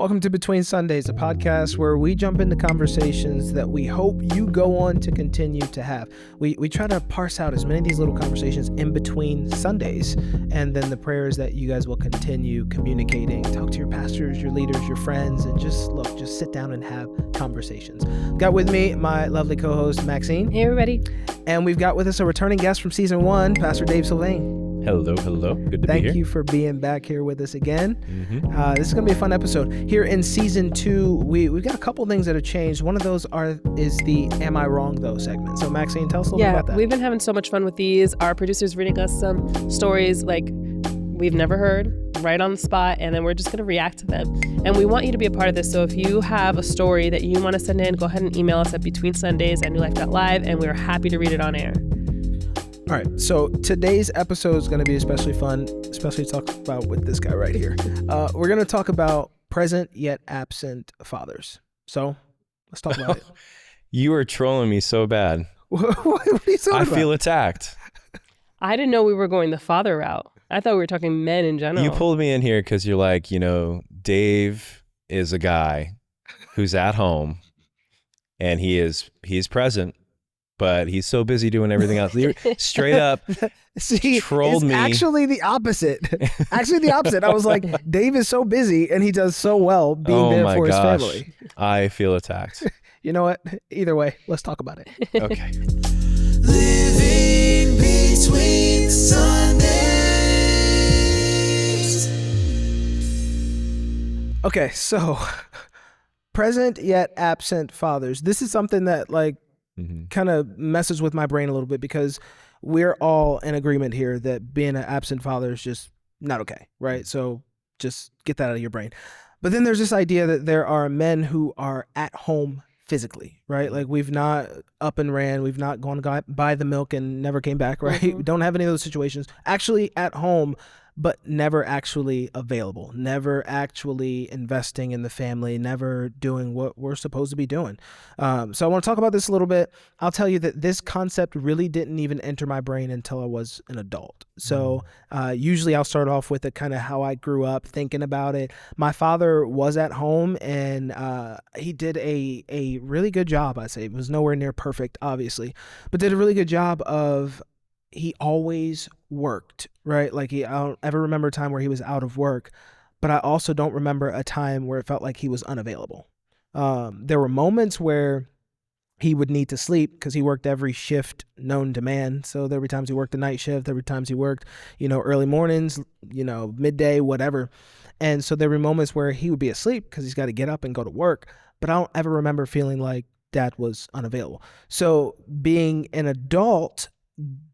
Welcome to Between Sundays, a podcast where we jump into conversations that we hope you go on to continue to have. We try to parse out as many of these little conversations in between Sundays, and then the prayer is that you guys will continue communicating, talk to your pastors, your leaders, your friends, and just sit down and have conversations. Got with me my lovely co-host, Maxine. Hey, everybody. And we've got with us a returning guest from season 1, Pastor Dave Sylvain. Hello. Good to be here. Thank you for being back here with us again. This is going to be a fun episode. Here in season 2, we've got a couple things that have changed. One of those is the Am I Wrong Though segment. So Maxine, tell us a little bit about that. We've been having so much fun with these. Our producer's reading us some stories like we've never heard, right on the spot, and then we're just going to react to them. And we want you to be a part of this. So if you have a story that you want to send in, go ahead and email us at betweensundays@newlife.live, and we're happy to read it on air. All right, so today's episode is going to be especially fun, especially to talk about with this guy right here. We're going to talk about present yet absent fathers. So let's talk about it. You are trolling me so bad. What are you talking about? I feel attacked. I didn't know we were going the father route. I thought we were talking men in general. You pulled me in here because you're like, Dave is a guy who's at home and he's present, but he's so busy doing everything else. You're straight up trolled me. Actually the opposite. I was like, Dave is so busy and he does so well being there for his family. I feel attacked. You know what? Either way, let's talk about it. Okay. Living between Sundays. Okay, so present yet absent fathers. This is something that kind of messes with my brain a little bit because we're all in agreement here that being an absent father is just not okay, right? So just get that out of your brain. But then there's this idea that there are men who are at home physically, right? Like we've not up and ran, we've not gone to buy the milk and never came back, right? We don't have any of those situations. Actually at home, but never actually available, never actually investing in the family, never doing what we're supposed to be doing. So I want to talk about this a little bit. I'll tell you that this concept really didn't even enter my brain until I was an adult. So usually I'll start off with kind of how I grew up thinking about it. My father was at home and he did a really good job, I'd say. It was nowhere near perfect, obviously, but did a really good job of he always worked, right? Like I don't ever remember a time where he was out of work, but I also don't remember a time where it felt like he was unavailable. There were moments where he would need to sleep because he worked every shift known to man. So there were times he worked the night shift, there were times he worked, early mornings, midday, whatever. And so there were moments where he would be asleep because he's got to get up and go to work. But I don't ever remember feeling like dad was unavailable. So being an adult,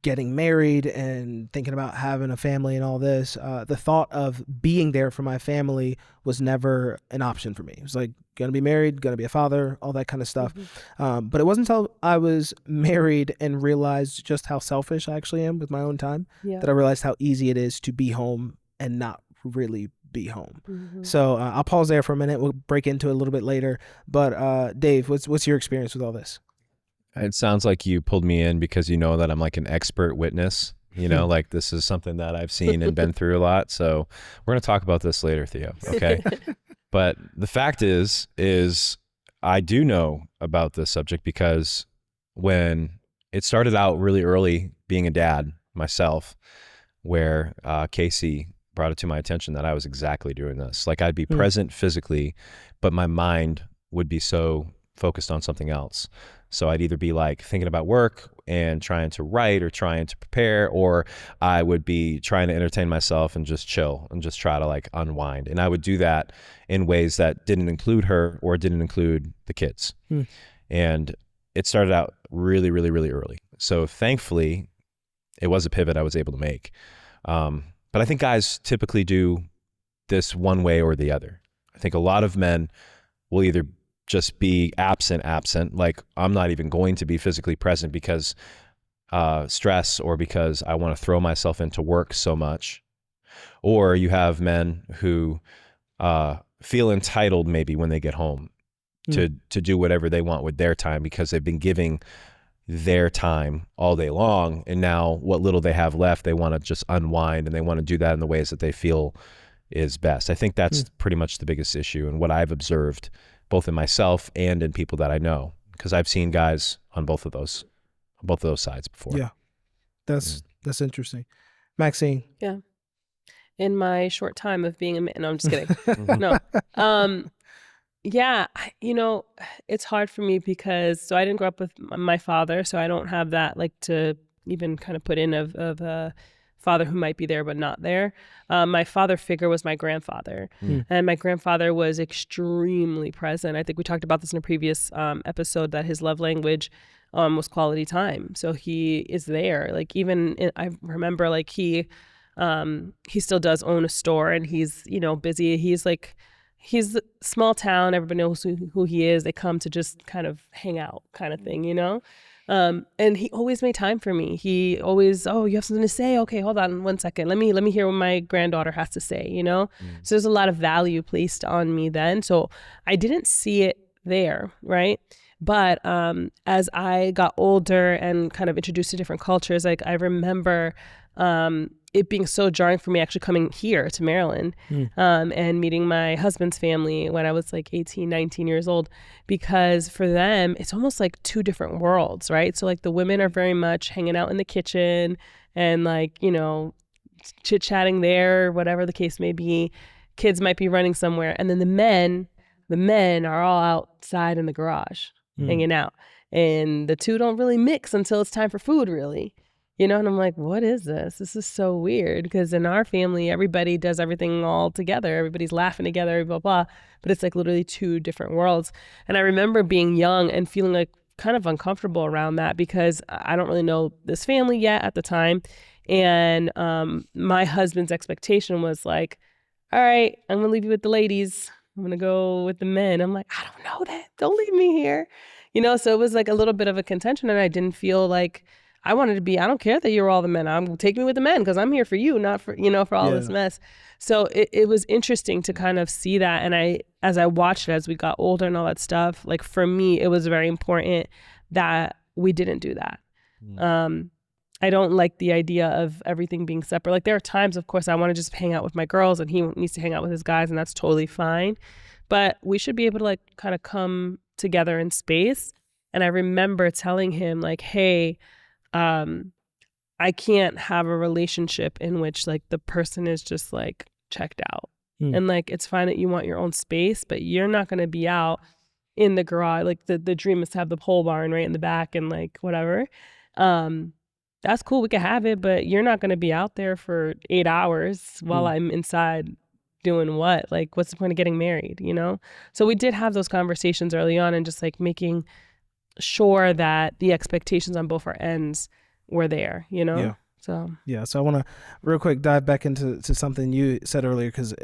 getting married and thinking about having a family and all this, the thought of being there for my family was never an option for me. It was like, gonna be married, gonna be a father, all that kind of stuff. But it wasn't until I was married and realized just how selfish I actually am with my own time that I realized how easy it is to be home and not really be home. So I'll pause there for a minute. We'll break into it a little bit later. But Dave, what's your experience with all this? It sounds like you pulled me in because you know that I'm like an expert witness. Like this is something that I've seen and been through a lot. So we're going to talk about this later, Theo. Okay. But the fact is I do know about this subject because when it started out really early being a dad myself, where Casey brought it to my attention that I was exactly doing this. Like I'd be present physically, but my mind would be so focused on something else. So I'd either be like thinking about work and trying to write or trying to prepare, or I would be trying to entertain myself and just chill and just try to like unwind. And I would do that in ways that didn't include her or didn't include the kids. And it started out really, really, really early. So thankfully it was a pivot I was able to make. But I think guys typically do this one way or the other. I think a lot of men will either just be absent, like I'm not even going to be physically present because stress or because I want to throw myself into work so much. Or you have men who feel entitled maybe when they get home to do whatever they want with their time because they've been giving their time all day long. And now what little they have left, they want to just unwind and they want to do that in the ways that they feel is best. I think that's pretty much the biggest issue, and what I've observed both in myself and in people that I know, because I've seen guys on both of those sides before. Yeah, that's interesting. Maxine. Yeah. In my short time of being a man, no, I'm just kidding. No. Yeah, it's hard for me because I didn't grow up with my father, so I don't have that like to even kind of put in of a father who might be there but not there. My father figure was my grandfather, and my grandfather was extremely present. I think we talked about this in a previous episode, that his love language was quality time. So he is there. Like I remember like he still does own a store, and he's busy. He's a small town. Everybody knows who he is. They come to just kind of hang out kind of thing, and he always made time for me. He always, oh, you have something to say? Okay, hold on 1 second. Let me hear what my granddaughter has to say, So there's a lot of value placed on me then. So I didn't see it there, right? But as I got older and kind of introduced to different cultures, like I remember it being so jarring for me actually coming here to Maryland and meeting my husband's family when I was like 18, 19 years old, because for them, it's almost like two different worlds, right? So like the women are very much hanging out in the kitchen and like, chit-chatting there, whatever the case may be. Kids might be running somewhere. And then the men are all outside in the garage hanging out. And the two don't really mix until it's time for food, really. And I'm like, what is this? This is so weird, because in our family, everybody does everything all together. Everybody's laughing together, blah, blah. But it's like literally two different worlds. And I remember being young and feeling like kind of uncomfortable around that, because I don't really know this family yet at the time. And my husband's expectation was like, all right, I'm going to leave you with the ladies. I'm going to go with the men. I'm like, I don't know that. Don't leave me here. So it was like a little bit of a contention, and I didn't feel like I wanted to be, I don't care that you're all the men. Take me with the men, because I'm here for you, not for, for all this mess. So it was interesting to kind of see that. And as I watched it, as we got older and all that stuff, like for me, it was very important that we didn't do that. I don't like the idea of everything being separate. Like there are times, of course, I want to just hang out with my girls and he needs to hang out with his guys, and that's totally fine. But we should be able to like kind of come together in space. And I remember telling him like, hey, I can't have a relationship in which like the person is just like checked out. And like, it's fine that you want your own space, but you're not going to be out in the garage. Like the dream is to have the pole barn right in the back and like whatever. That's cool. We can have it, but you're not going to be out there for 8 hours while I'm inside doing what? Like, what's the point of getting married, So we did have those conversations early on, and just like making sure that the expectations on both our ends were there, So I want to real quick dive back into something you said earlier, because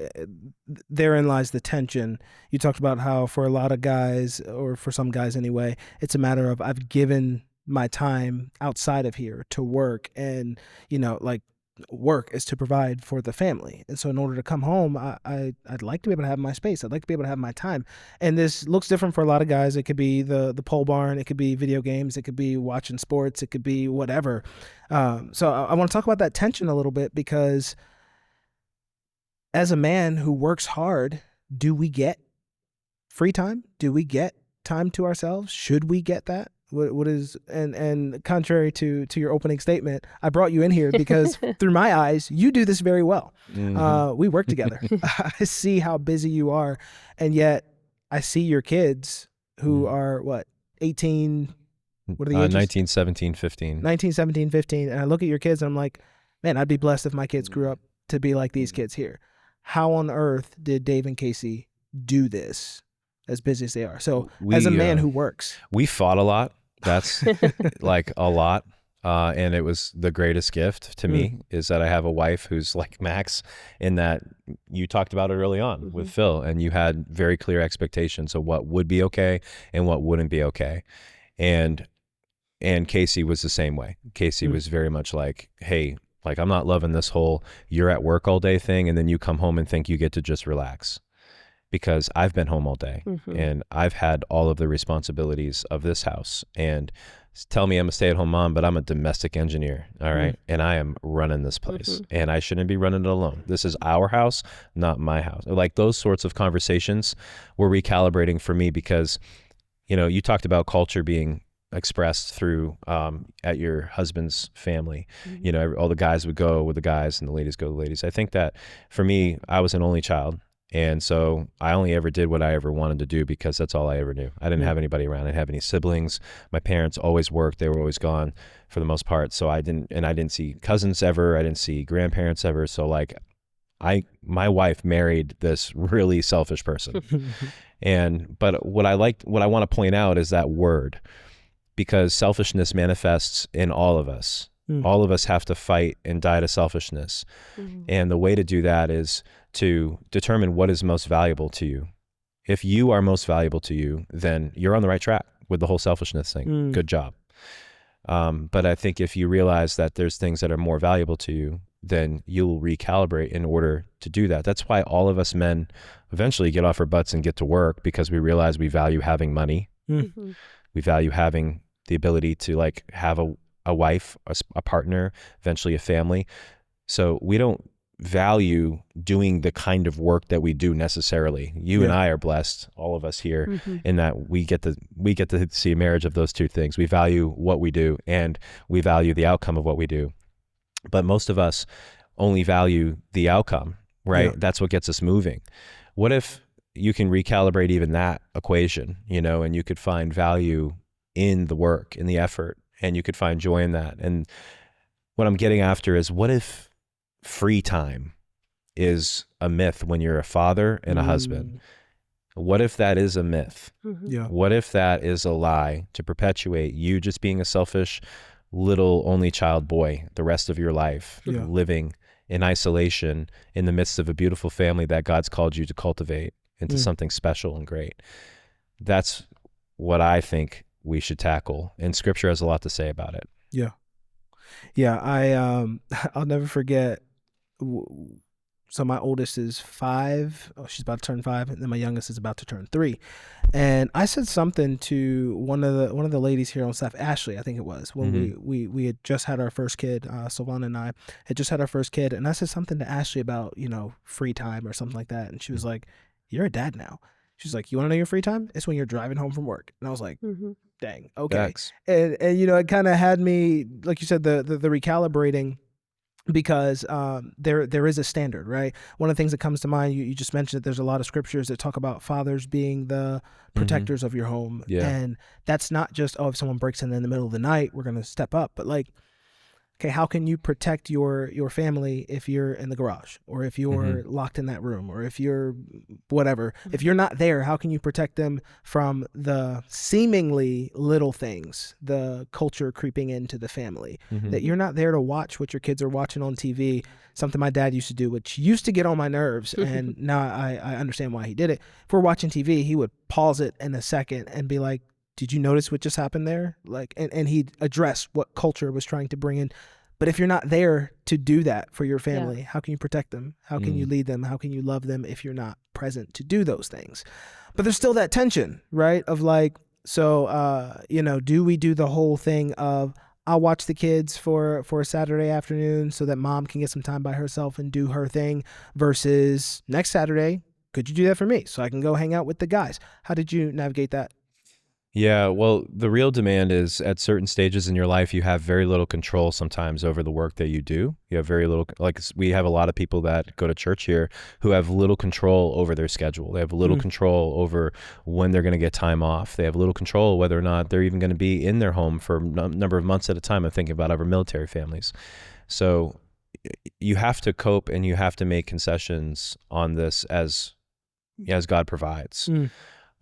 therein lies the tension. You talked about how for a lot of guys, or for some guys anyway, it's a matter of I've given my time outside of here to work, and like work is to provide for the family. And so in order to come home, I'd like to be able to have my space. I'd like to be able to have my time. And this looks different for a lot of guys. It could be the pole barn. It could be video games. It could be watching sports. It could be whatever. So I want to talk about that tension a little bit, because as a man who works hard, do we get free time? Do we get time to ourselves? Should we get that? What is, and contrary to your opening statement, I brought you in here because through my eyes, you do this very well. We work together. I see how busy you are. And yet I see your kids who are 18, what are the ages? 19, 17, 15. 19, 17, 15. And I look at your kids and I'm like, man, I'd be blessed if my kids grew up to be like these kids here. How on earth did Dave and Casey do this as busy as they are? So as a man who works. We fought a lot. That's like a lot. And it was the greatest gift to me is that I have a wife who's like Max, in that you talked about it early on with Phil, and you had very clear expectations of what would be okay and what wouldn't be okay. And Casey was the same way. Casey was very much like, hey, like I'm not loving this whole you're at work all day thing, and then you come home and think you get to just relax. Because I've been home all day and I've had all of the responsibilities of this house, and tell me I'm a stay-at-home mom, but I'm a domestic engineer, all right? And I am running this place, and I shouldn't be running it alone. This is our house, not my house. Like those sorts of conversations were recalibrating for me because, you know, you talked about culture being expressed through at your husband's family. You know, all the guys would go with the guys and the ladies go with the ladies. I think that for me, I was an only child. And so I only ever did what I ever wanted to do because that's all I ever knew. I didn't have anybody around. I didn't have any siblings. My parents always worked. They were always gone for the most part. So I didn't see cousins ever. I didn't see grandparents ever. So like my wife married this really selfish person. But what I want to point out is that word, because selfishness manifests in all of us. All of us have to fight and die to selfishness. And the way to do that is to determine what is most valuable to you. If you are most valuable to you, then you're on the right track with the whole selfishness thing. Good job. But I think if you realize that there's things that are more valuable to you, then you'll recalibrate in order to do that. That's why all of us men eventually get off our butts and get to work, because we realize we value having money. We value having the ability to like have a wife, a partner, eventually a family. So we don't value doing the kind of work that we do necessarily. You and I are blessed, all of us here, in that we get to see a marriage of those two things. We value what we do and we value the outcome of what we do. But most of us only value the outcome, right? That's what gets us moving. What if you can recalibrate even that equation, you know, and you could find value in the work, in the effort, and you could find joy in that. And what I'm getting after is, what if free time is a myth when you're a father and a husband? What if that is a myth? What if that is a lie to perpetuate you just being a selfish little only child boy the rest of your life, living in isolation in the midst of a beautiful family that God's called you to cultivate into something special and great? That's what I think we should tackle, and Scripture has a lot to say about it. I'll never forget. So my oldest is 5. She's about to turn 5, and then my youngest is about to turn 3. And I said something to one of the ladies here on staff, Ashley, I think it was, when we had just had our first kid. Sylvana and I had just had our first kid, and I said something to Ashley about, you know, free time or something like that, and she was like, "You're a dad now." She's like, "You want to know your free time? It's when you're driving home from work." And I was like, dang, okay. Thanks. And you know, it kind of had me, like you said, the recalibrating, because there is a standard, right? One of the things that comes to mind, you just mentioned that there's a lot of scriptures that talk about fathers being the protectors of your home. And that's not just, oh, if someone breaks in the middle of the night, we're going to step up. But like, okay, how can you protect your family if you're in the garage, or if you're locked in that room, or if you're whatever? If you're not there, how can you protect them from the seemingly little things, the culture creeping into the family? That you're not there to watch what your kids are watching on TV, something my dad used to do, which used to get on my nerves, and now I understand why he did it. If we're watching TV, he would pause it in a second and be like, "Did you notice what just happened there?" Like, and he'd address what culture was trying to bring in. But if you're not there to do that for your family, how can you protect them? How can you lead them? How can you love them if you're not present to do those things? But there's still that tension, right? Of like, so, you know, do we do the whole thing of, I'll watch the kids for a Saturday afternoon so that mom can get some time by herself and do her thing, versus next Saturday, could you do that for me so I can go hang out with the guys? How did you navigate that? Yeah, well, the real demand is at certain stages in your life, you have very little control sometimes over the work that you do. You have very little, like we have a lot of people that go to church here who have little control over their schedule. They have little control over when they're going to get time off. They have little control whether or not they're even going to be in their home for a number of months at a time. I'm thinking about our military families. So you have to cope and you have to make concessions on this as God provides.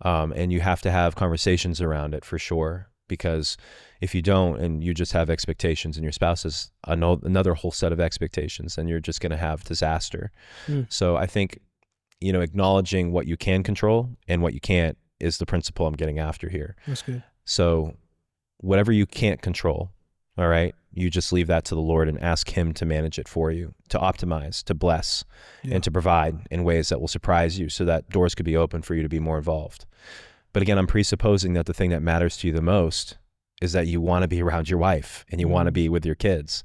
And you have to have conversations around it for sure, because if you don't, and you just have expectations and your spouse has another whole set of expectations, then you're just going to have disaster. So I think, you know, acknowledging what you can control and what you can't is the principle I'm getting after here. That's good. So whatever you can't control, all right, you just leave that to the Lord and ask him to manage it for you, to optimize, to bless, and to provide in ways that will surprise you so that doors could be open for you to be more involved. But again, I'm presupposing that the thing that matters to you the most is that you want to be around your wife and you want to be with your kids.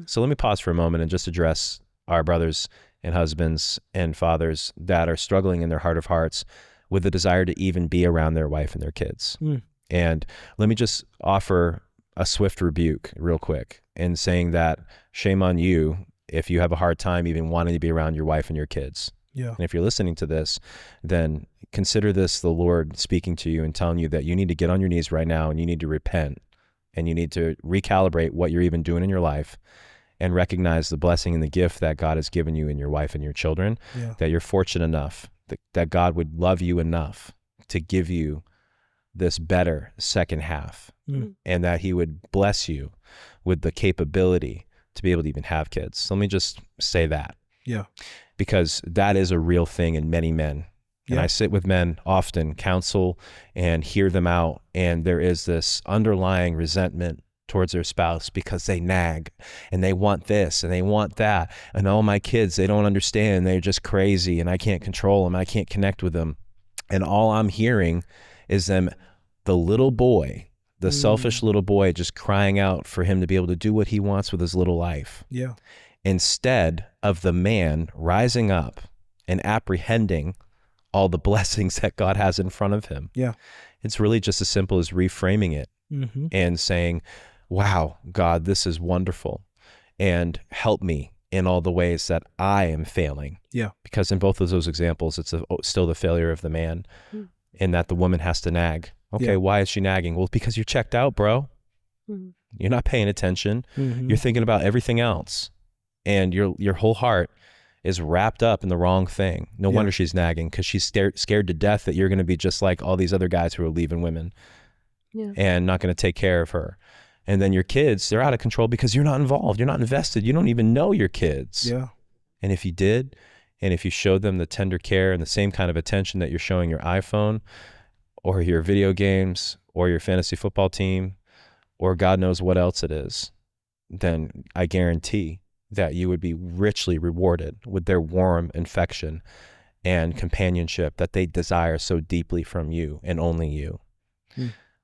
So let me pause for a moment and just address our brothers and husbands and fathers that are struggling in their heart of hearts with the desire to even be around their wife and their kids. And let me just offer a swift rebuke real quick in saying that shame on you if you have a hard time even wanting to be around your wife and your kids. Yeah. And if you're listening to this, then consider this the Lord speaking to you and telling you that you need to get on your knees right now and you need to repent and you need to recalibrate what you're even doing in your life and recognize the blessing and the gift that God has given you in your wife and your children, that you're fortunate enough that God would love you enough to give you this better second half and that he would bless you with the capability to be able to even have kids. So let me just say that. Yeah. Because that is a real thing in many men. And I sit with men often, counsel and hear them out. And there is this underlying resentment towards their spouse because they nag and they want this and they want that. And all my kids, they don't understand. They're just crazy and I can't control them. I can't connect with them. And all I'm hearing is them, the little boy, the selfish little boy just crying out for him to be able to do what he wants with his little life. Yeah. Instead of the man rising up and apprehending all the blessings that God has in front of him. Yeah. It's really just as simple as reframing it and saying, wow, God, this is wonderful. And help me in all the ways that I am failing. Yeah. Because in both of those examples, it's still the failure of the man and that the woman has to nag. Okay, why is she nagging? Well, because you're checked out, bro. You're not paying attention. You're thinking about everything else. And your whole heart is wrapped up in the wrong thing. No wonder she's nagging, because she's scared to death that you're going to be just like all these other guys who are leaving women and not going to take care of her. And then your kids, they're out of control because you're not involved. You're not invested. You don't even know your kids. Yeah. And if you did, and if you showed them the tender care and the same kind of attention that you're showing your iPhone or your video games or your fantasy football team or God knows what else it is, then I guarantee that you would be richly rewarded with their warm affection and companionship that they desire so deeply from you and only you.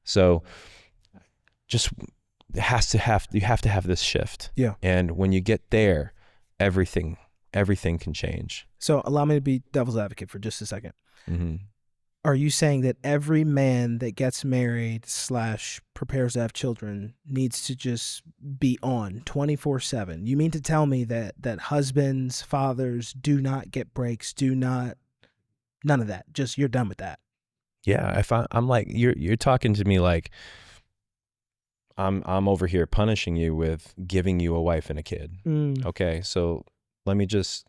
So just you have to have this shift. Yeah. And when you get there, everything can change. So allow me to be devil's advocate for just a second. Are you saying that every man that gets married / prepares to have children needs to just be on 24/7? You mean to tell me that husbands, fathers do not get breaks, none of that? Just you're done with that? Yeah. If I'm like, you're talking to me like I'm over here punishing you with giving you a wife and a kid. Okay. So let me just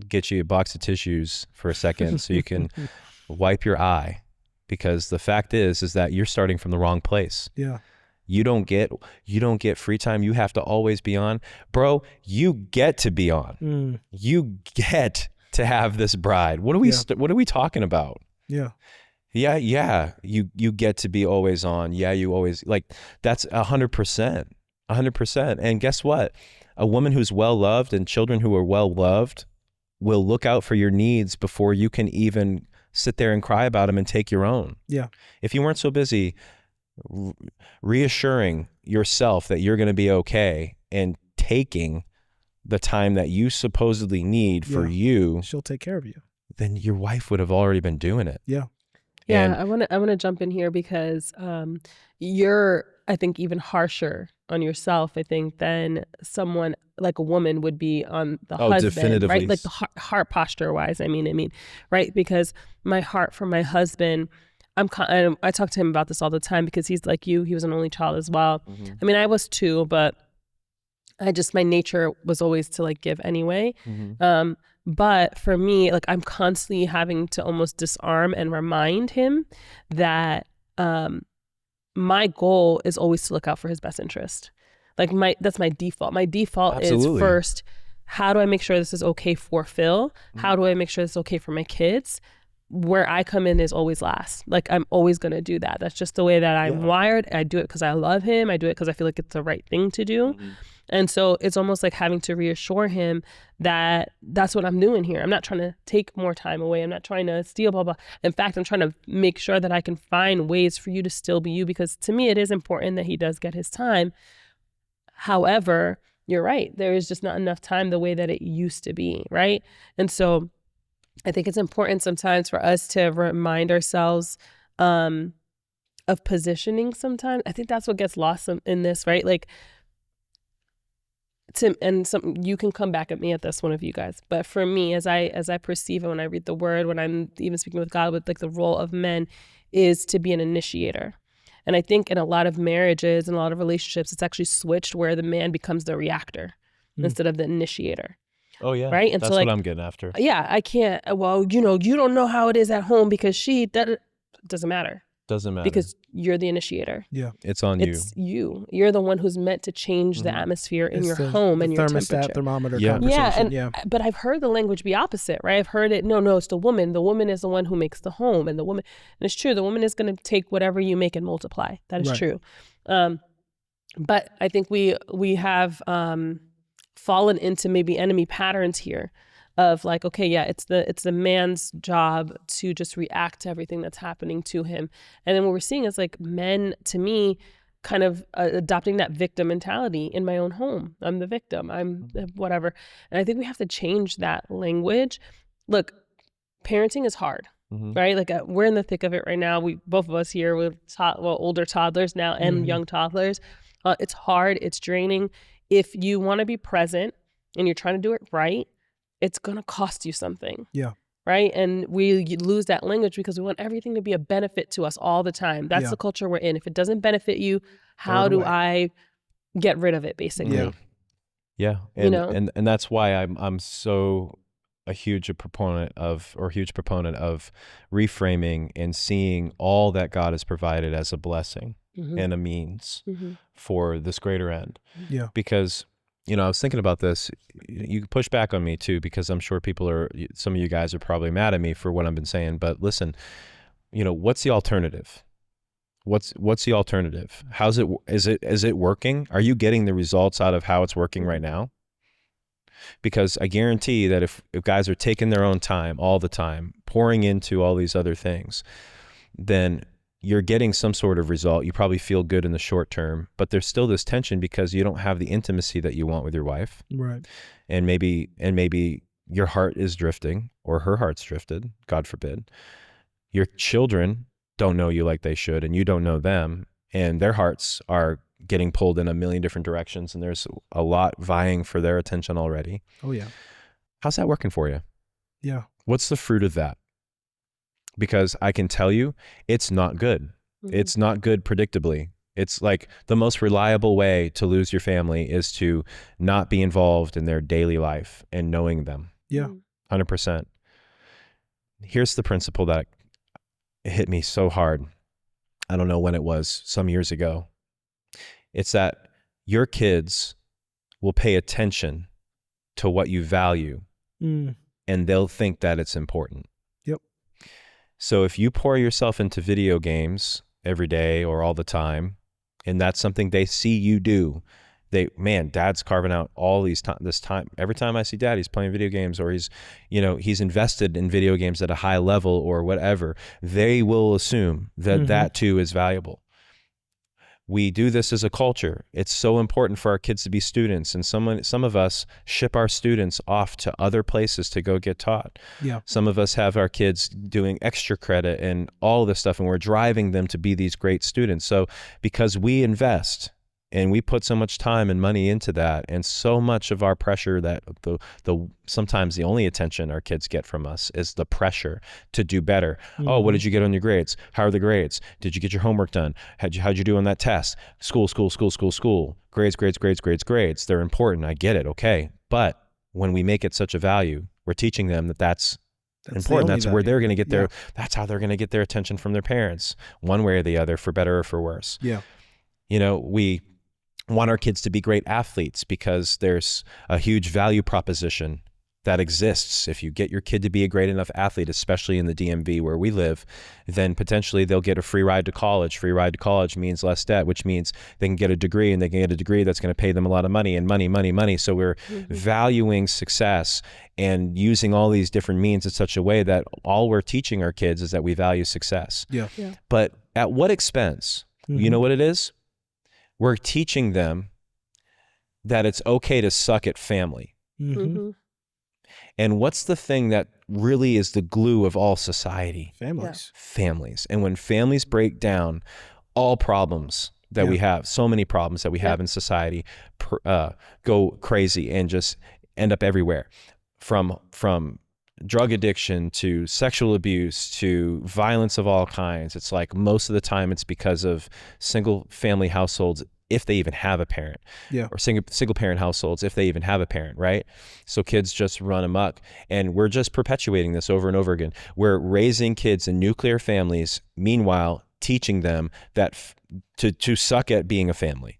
get you a box of tissues for a second so you can wipe your eye, because the fact is that you're starting from the wrong place. Yeah. You don't get free time. You have to always be on. Bro, you get to be on. You get to have this bride. What are we talking about? Yeah. Yeah. You get to be always on. Yeah, you always, like, that's 100%. 100%. And guess what? A woman who's well loved and children who are well loved will look out for your needs before you can even sit there and cry about them and take your own. Yeah. If you weren't so busy reassuring yourself that you're going to be okay and taking the time that you supposedly need for you, she'll take care of you. Then your wife would have already been doing it. Yeah. Yeah, I want to jump in here because you're, I think, even harsher on yourself, I think, than someone like a woman would be on the husband, definitively. right? Like the heart posture wise, I mean, right? Because my heart for my husband, I talk to him about this all the time because he's like you. He was an only child as well. I mean, I was too, but my nature was always to like give anyway. But for me, like, I'm constantly having to almost disarm and remind him that my goal is always to look out for his best interest. Like that's my default. My default Absolutely. is first, how do I make sure this is okay for Phil? How do I make sure this is okay for my kids? where I come in is always last. Like I'm always going to do that. That's just the way that I'm wired. I do it because I love him. I do it because I feel like it's the right thing to do. Mm-hmm. And so it's almost like having to reassure him that that's what I'm doing here. I'm not trying to take more time away. I'm not trying to steal, blah, blah. In fact, I'm trying to make sure that I can find ways for you to still be you, because to me, it is important that he does get his time. However, you're right. There is just not enough time the way that it used to be, right? And so I think it's important sometimes for us to remind ourselves of positioning sometimes. I think that's what gets lost in this, right? Like, you can come back at me at this, one of you guys. But for me, as I perceive it when I read the word, when I'm even speaking with God, with like the role of men is to be an initiator. And I think in a lot of marriages and a lot of relationships, it's actually switched where the man becomes the reactor instead of the initiator. Oh yeah. Right. And that's so, like, what I'm getting after. Yeah. I can't, well, you don't know how it is at home because that doesn't matter. Doesn't matter. Because you're the initiator. Yeah. It's on you. It's you. You're the one who's meant to change the atmosphere in your home and your thermostat, temperature. thermometer conversation. Yeah. But I've heard the language be opposite, right? I've heard it, no, it's the woman. The woman is the one who makes the home. And it's true, the woman is going to take whatever you make and multiply. That is true. But I think we have fallen into maybe enemy patterns here of like, okay, yeah, it's the man's job to just react to everything that's happening to him. And then what we're seeing is like men, to me, kind of adopting that victim mentality in my own home. I'm the victim, I'm whatever. And I think we have to change that language. Look, parenting is hard, right? Like we're in the thick of it right now. Both of us here, we're older toddlers now and young toddlers. It's hard, it's draining. If you want to be present and you're trying to do it right, it's going to cost you something. Yeah. Right. And we lose that language because we want everything to be a benefit to us all the time. That's the culture we're in. If it doesn't benefit you, how do I get rid of it, basically? Yeah. Yeah. And, and that's why I'm so a huge proponent of reframing and seeing all that God has provided as a blessing and a means for this greater end. Yeah. Because I was thinking about this. You can push back on me too, because I'm sure some of you guys are probably mad at me for what I've been saying. But listen, what's the alternative? What's the alternative? Is it working? Are you getting the results out of how it's working right now? Because I guarantee that if guys are taking their own time all the time, pouring into all these other things, then you're getting some sort of result. You probably feel good in the short term, but there's still this tension because you don't have the intimacy that you want with your wife. Right. And maybe your heart is drifting, or her heart's drifted, God forbid. Your children don't know you like they should, and you don't know them, and their hearts are getting pulled in a million different directions, and there's a lot vying for their attention already. Oh yeah. How's that working for you? Yeah. What's the fruit of that? Because I can tell you, it's not good. It's not good predictably. It's like the most reliable way to lose your family is to not be involved in their daily life and knowing them. Yeah. 100%. Here's the principle that hit me so hard. I don't know when it was, some years ago. It's that your kids will pay attention to what you value, and they'll think that it's important. Yep. So if you pour yourself into video games every day or all the time, and that's something they see you do, Dad's carving out all this time. Every time I see Dad, he's playing video games, or he's invested in video games at a high level or whatever. They will assume that that too is valuable. We do this as a culture. It's so important for our kids to be students, and some of us ship our students off to other places to go get taught. Yeah. Some of us have our kids doing extra credit and all this stuff, and we're driving them to be these great students. So because we invest and we put so much time and money into that, and so much of our pressure, that sometimes the only attention our kids get from us is the pressure to do better. Oh, what did you get on your grades? How are the grades? Did you get your homework done? How'd you do on that test? School. Grades. They're important. I get it. Okay. But when we make it such a value, we're teaching them that's important. That's where they're going to get that's how they're going to get their attention from their parents, one way or the other, for better or for worse. Yeah. We want our kids to be great athletes because there's a huge value proposition that exists. If you get your kid to be a great enough athlete, especially in the DMV where we live, then potentially they'll get a free ride to college. Free ride to college means less debt, which means they can get a degree, and they can get a degree that's going to pay them a lot of money, and money, money, money. So we're valuing success and using all these different means in such a way that all we're teaching our kids is that we value success. Yeah. But at what expense? You know what it is? We're teaching them that it's okay to suck at family. And what's the thing that really is the glue of all society? Families. Families. And when families break down, all problems that we have, so many problems that we have in society, go crazy and just end up everywhere. From drug addiction to sexual abuse to violence of all kinds. It's like most of the time it's because of single family households, if they even have a parent, or single parent households, if they even have a parent, right? So kids just run amok, and we're just perpetuating this over and over again. We're raising kids in nuclear families, meanwhile teaching them that to suck at being a family,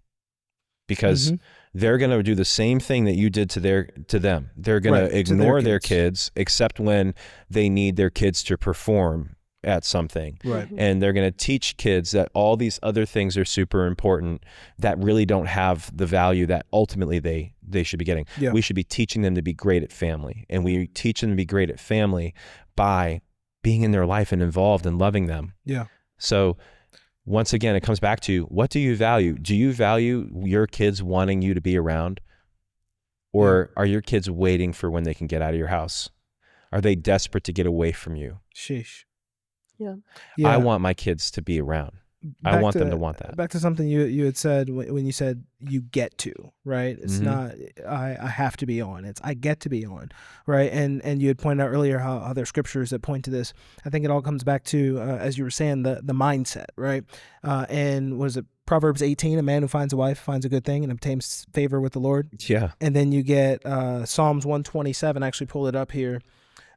because they're going to do the same thing that you did to them. They're going to ignore their kids, except when they need their kids to perform at something. And they're going to teach kids that all these other things are super important that really don't have the value that ultimately they should be getting. We should be teaching them to be great at family. And we teach them to be great at family by being in their life and involved and loving them. So once again, it comes back to, what do you value? Do you value your kids wanting you to be around? Or are your kids waiting for when they can get out of your house? Are they desperate to get away from you? Sheesh. I want my kids to be around. I want them to want that. Back to something you had said when you said you get to, right? It's not I have to be on. It's I get to be on, right? And you had pointed out earlier how there are scriptures that point to this. I think it all comes back to, as you were saying, the mindset, right? And was it Proverbs 18, a man who finds a wife finds a good thing and obtains favor with the Lord? Yeah. And then you get Psalms 127, I actually pulled it up here.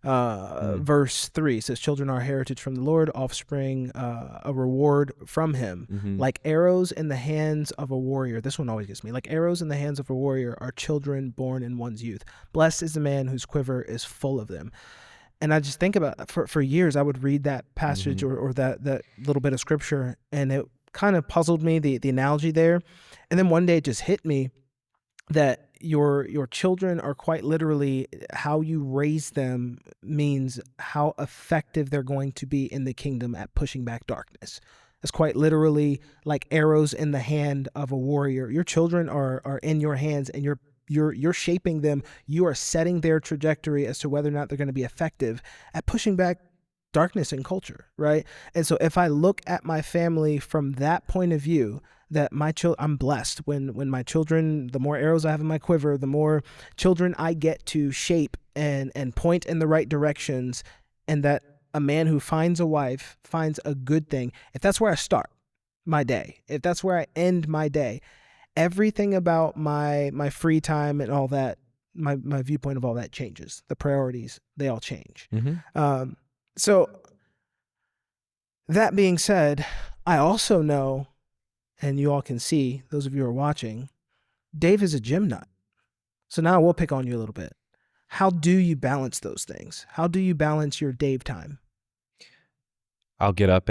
Verse 3 says, children are a heritage from the Lord, offspring a reward from him. Like arrows in the hands of a warrior. This one always gets me. Like arrows in the hands of a warrior are children born in one's youth. Blessed is the man whose quiver is full of them. And I just think about, for years I would read that passage or that little bit of scripture, and it kind of puzzled me, the analogy there. And then one day it just hit me that your children are quite literally, how you raise them means how effective they're going to be in the kingdom at pushing back darkness. That's quite literally like arrows in the hand of a warrior. Your children are in your hands, and you're shaping them. You are setting their trajectory as to whether or not they're going to be effective at pushing back darkness in culture, right? And so if I look at my family from that point of view, that I'm blessed when my children, the more arrows I have in my quiver, the more children I get to shape and point in the right directions, and that a man who finds a wife finds a good thing. If that's where I start my day, if that's where I end my day, everything about my free time and all that, my viewpoint of all that changes. The priorities, they all change. So that being said, I also know, and you all can see, those of you who are watching, Dave is a gym nut. So now we'll pick on you a little bit. How do you balance those things? How do you balance your Dave time? I'll get up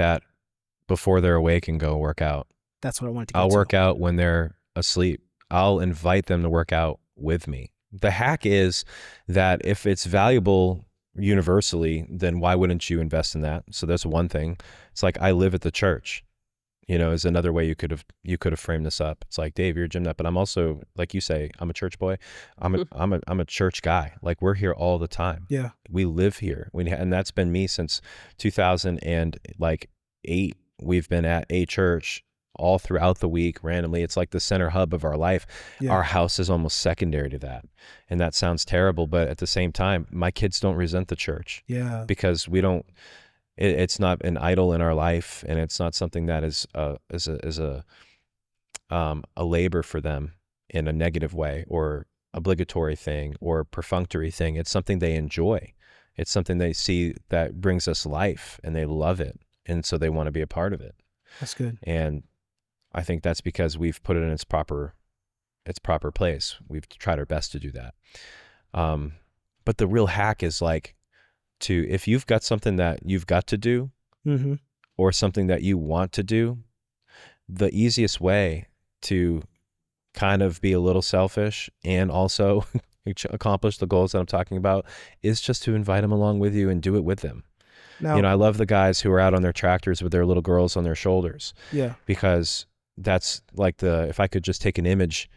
before they're awake and go work out. That's what I wanted to get I'll to. work out when they're asleep. I'll invite them to work out with me. The hack is that if it's valuable universally, then why wouldn't you invest in that? So that's one thing. It's like, I live at the church, is another way you could have framed this up. It's like, Dave, you're a gym nut, but I'm also, like you say, I'm a church boy. I'm a church guy. Like, we're here all the time. Yeah. We live here. And that's been me since 2008. We've been at a church all throughout the week randomly. It's like the center hub of our life. Yeah. Our house is almost secondary to that. And that sounds terrible, but at the same time, my kids don't resent the church. Yeah. Because it's not an idol in our life, and it's not something that is a labor for them in a negative way, or obligatory thing, or perfunctory thing. It's something they enjoy. It's something they see that brings us life, and they love it. And so they want to be a part of it. That's good. And I think that's because we've put it in its proper place. We've tried our best to do that. But the real hack is like if you've got something that you've got to do or something that you want to do, the easiest way to kind of be a little selfish and also accomplish the goals that I'm talking about is just to invite them along with you and do it with them. Now, I love the guys who are out on their tractors with their little girls on their shoulders. Yeah. Because that's like if I could just take an image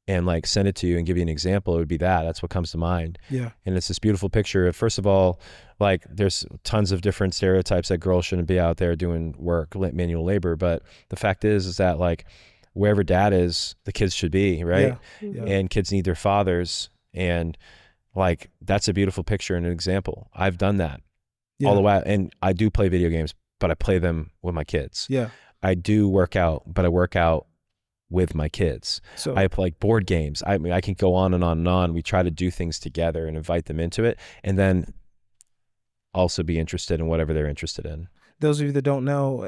and like send it to you and give you an example, it would be that's what comes to mind. Yeah. And it's this beautiful picture. First of all, like there's tons of different stereotypes that girls shouldn't be out there doing work, manual labor. But the fact is that like wherever dad is, the kids should be, right? Yeah. And kids need their fathers. And like, that's a beautiful picture and an example. I've done that all the way. And I do play video games, but I play them with my kids. Yeah. I do work out, but I work out with my kids. So I play board games. I mean, I can go on and on and on. We try to do things together and invite them into it, and then also be interested in whatever they're interested in. Those of you that don't know,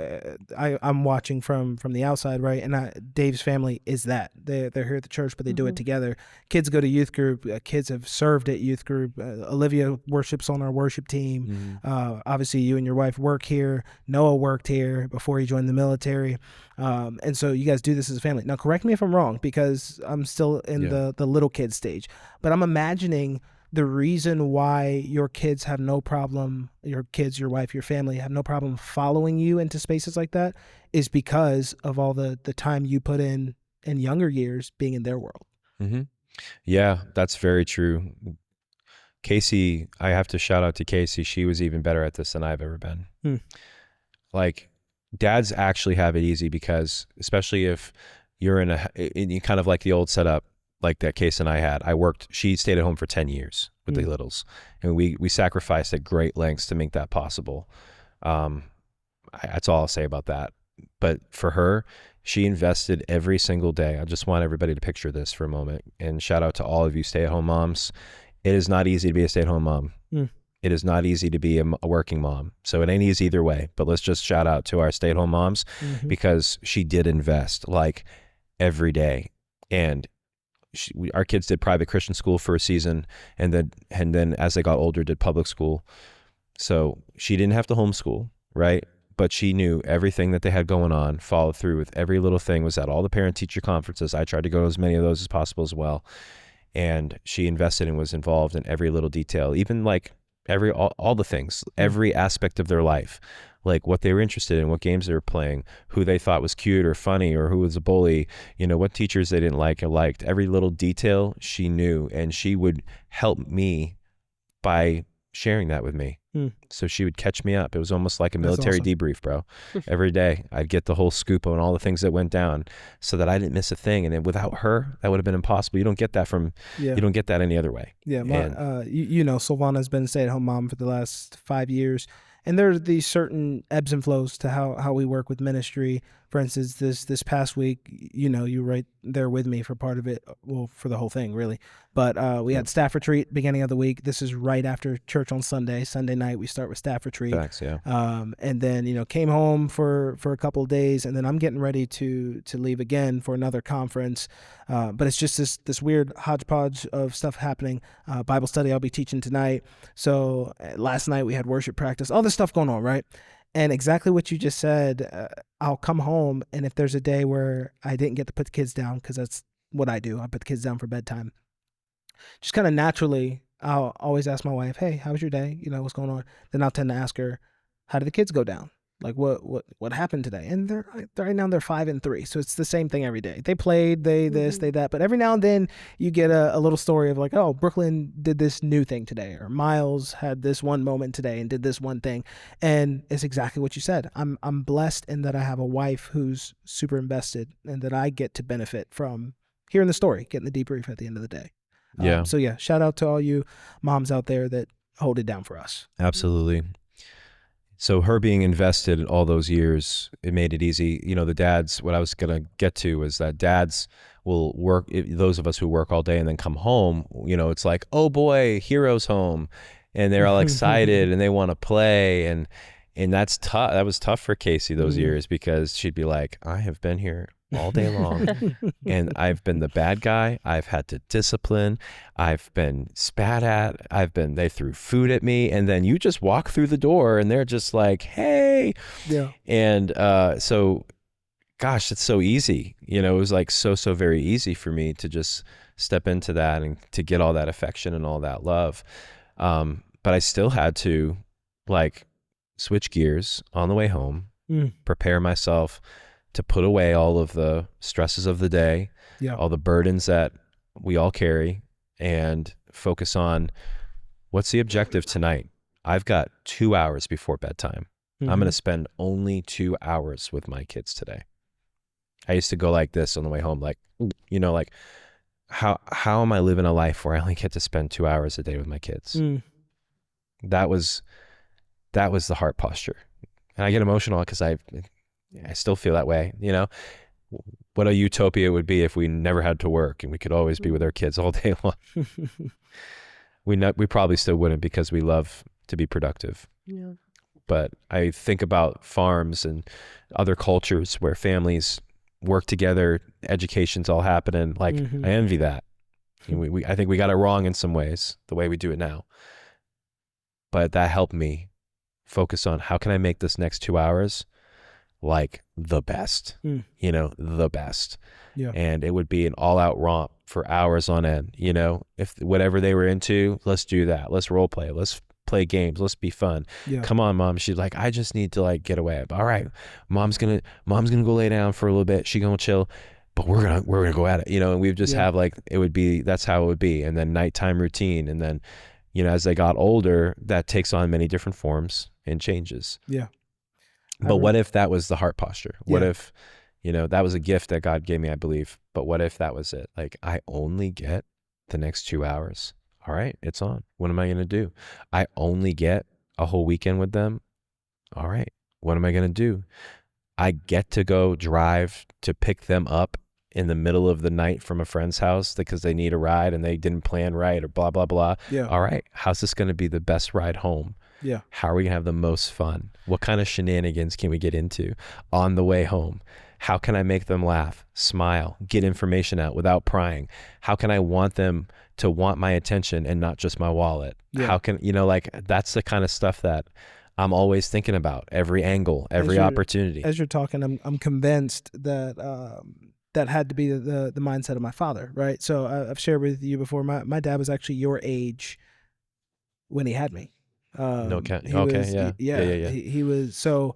I'm watching from the outside, right? And Dave's family is that. They're here at the church, but they do it together. Kids go to youth group. Kids have served at youth group. Olivia worships on our worship team. Obviously, you and your wife work here. Noah worked here before he joined the military. And so you guys do this as a family. Now, correct me if I'm wrong, because I'm still in the little kid stage. But I'm imagining the reason why your kids have no problem, your kids, your wife, your family have no problem following you into spaces like that is because of all the time you put in younger years being in their world. Yeah, that's very true. Casey, I have to shout out to Casey. She was even better at this than I've ever been. Like, dads actually have it easy because, especially if you're in kind of like the old setup, like that Case and I had. She stayed at home for 10 years with the littles, and we sacrificed at great lengths to make that possible. That's all I'll say about that. But for her, she invested every single day. I just want everybody to picture this for a moment, and shout out to all of you stay-at-home moms. It is not easy to be a stay-at-home mom. It is not easy to be a working mom. So it ain't easy either way, but let's just shout out to our stay-at-home moms because she did invest like every day. And our kids did private Christian school for a season, and then as they got older, did public school. So she didn't have to homeschool, right? But she knew everything that they had going on, followed through with every little thing, was at all the parent-teacher conferences. I tried to go to as many of those as possible as well. And she invested and was involved in every little detail, even like all the things, every aspect of their life, like what they were interested in, what games they were playing, who they thought was cute or funny, or who was a bully, what teachers they didn't like or liked. Every little detail she knew, and she would help me by sharing that with me. So she would catch me up. It was almost like a military debrief, bro. Every day I'd get the whole scoop on all the things that went down so that I didn't miss a thing. And then without her, that would have been impossible. You don't get that you don't get that any other way. Yeah. Silvana's been a stay-at-home mom for the last 5 years. And there are these certain ebbs and flows to how we work with ministry. For instance, this past week, you were right there with me for part of it, well, for the whole thing, really. But we had staff retreat beginning of the week. This is right after church on Sunday. Sunday night, we start with staff retreat. Facts, yeah. And then, came home for a couple of days, and then I'm getting ready to leave again for another conference. But it's just this weird hodgepodge of stuff happening. Bible study I'll be teaching tonight. So last night we had worship practice, all this stuff going on, right? And exactly what you just said, I'll come home, and if there's a day where I didn't get to put the kids down, because that's what I do, I put the kids down for bedtime, just kind of naturally, I'll always ask my wife, hey, how was your day? What's going on? Then I'll tend to ask her, how did the kids go down? Like, what happened today? And they're right now they're 5 and 3. So it's the same thing every day. They played, they this, they that. But every now and then you get a little story of like, oh, Brooklyn did this new thing today, or Miles had this one moment today and did this one thing. And it's exactly what you said. I'm blessed in that I have a wife who's super invested, and that I get to benefit from hearing the story, getting the debrief at the end of the day. Yeah. So yeah, shout out to all you moms out there that hold it down for us. Absolutely. So her being invested in all those years, it made it easy. The dads, what I was going to get to is that dads will work, those of us who work all day and then come home, it's like, oh boy, hero's home. And they're all excited and they want to play. And that's tough. That was tough for Casey those years, because she'd be like, I have been here all day long. And I've been the bad guy. I've had to discipline. I've been spat at. They threw food at me. And then you just walk through the door and they're just like, hey. Yeah. And so, gosh, it's so easy. You know, it was like so very easy for me to just step into that and to get all that affection and all that love. But I still had to like switch gears on the way home, prepare myself to put away all of the stresses of the day, all the burdens that we all carry, and focus on what's the objective tonight. I've got 2 hours before bedtime. I'm going to spend only 2 hours with my kids today. I used to go like this on the way home, like, you know, like how am I living a life where I only get to spend 2 hours a day with my kids? That was the heart posture. And I get emotional because I still feel that way, you know. What a utopia it would be if we never had to work and we could always be with our kids all day long. We probably still wouldn't, because we love to be productive. Yeah. But I think about farms and other cultures where families work together, education's all happening. Like, I envy that. And I think we got it wrong in some ways, the way we do it now. But that helped me focus on how can I make this next 2 hours like the best, you know, the best. Yeah. And it would be an all-out romp for hours on end, you know. If whatever they were into, let's do that. Let's role play. Let's play games. Let's be fun. Yeah. Come on, Mom. She's like, I just need to like get away. All right, mom's gonna go lay down for a little bit. She gonna chill, but we're gonna go at it, you know. And we've just have like, that's how it would be. And then nighttime routine. And then, you know, as they got older, that takes on many different forms and changes. Yeah. But what if that was the heart posture? What if, you know, that was a gift that God gave me, I believe. But what if that was it? Like, I only get the next 2 hours. All right, it's on. What am I going to do? I only get a whole weekend with them. All right, what am I going to do? I get to go drive to pick them up in the middle of the night from a friend's house because they need a ride and they didn't plan right or blah, blah, blah. Yeah. All right, how's this going to be the best ride home? Yeah. How are we going to have the most fun? What kind of shenanigans can we get into on the way home? How can I make them laugh, smile, get information out without prying? How can I want them to want my attention and not just my wallet? Yeah. How can, you know, like, that's the kind of stuff that I'm always thinking about, every angle, every opportunity. As you're talking, I'm convinced that that had to be the mindset of my father, right? So I've shared with you before, my dad was actually your age when he had me. He was, so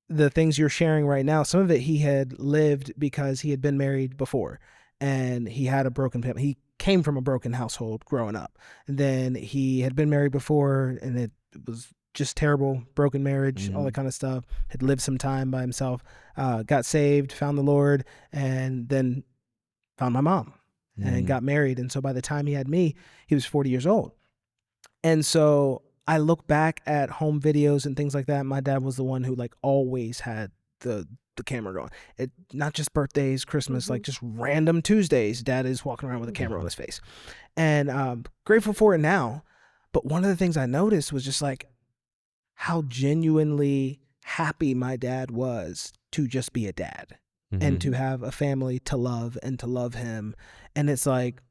the things you're sharing right now, some of it he had lived because he had been married before and he had a broken family. He came from a broken household growing up, and then he had been married before and it was just terrible, broken marriage, all that kind of stuff. Had lived some time by himself, got saved, found the Lord, and then found my mom and got married. And so by the time he had me, he was 40 years old. And so I look back at home videos and things like that. My dad was the one who like always had the camera going. It, not just birthdays, Christmas, like just random Tuesdays, dad is walking around with a camera on his face. And grateful for it now. But one of the things I noticed was just like how genuinely happy my dad was to just be a dad and to have a family to love and to love him. And it's like,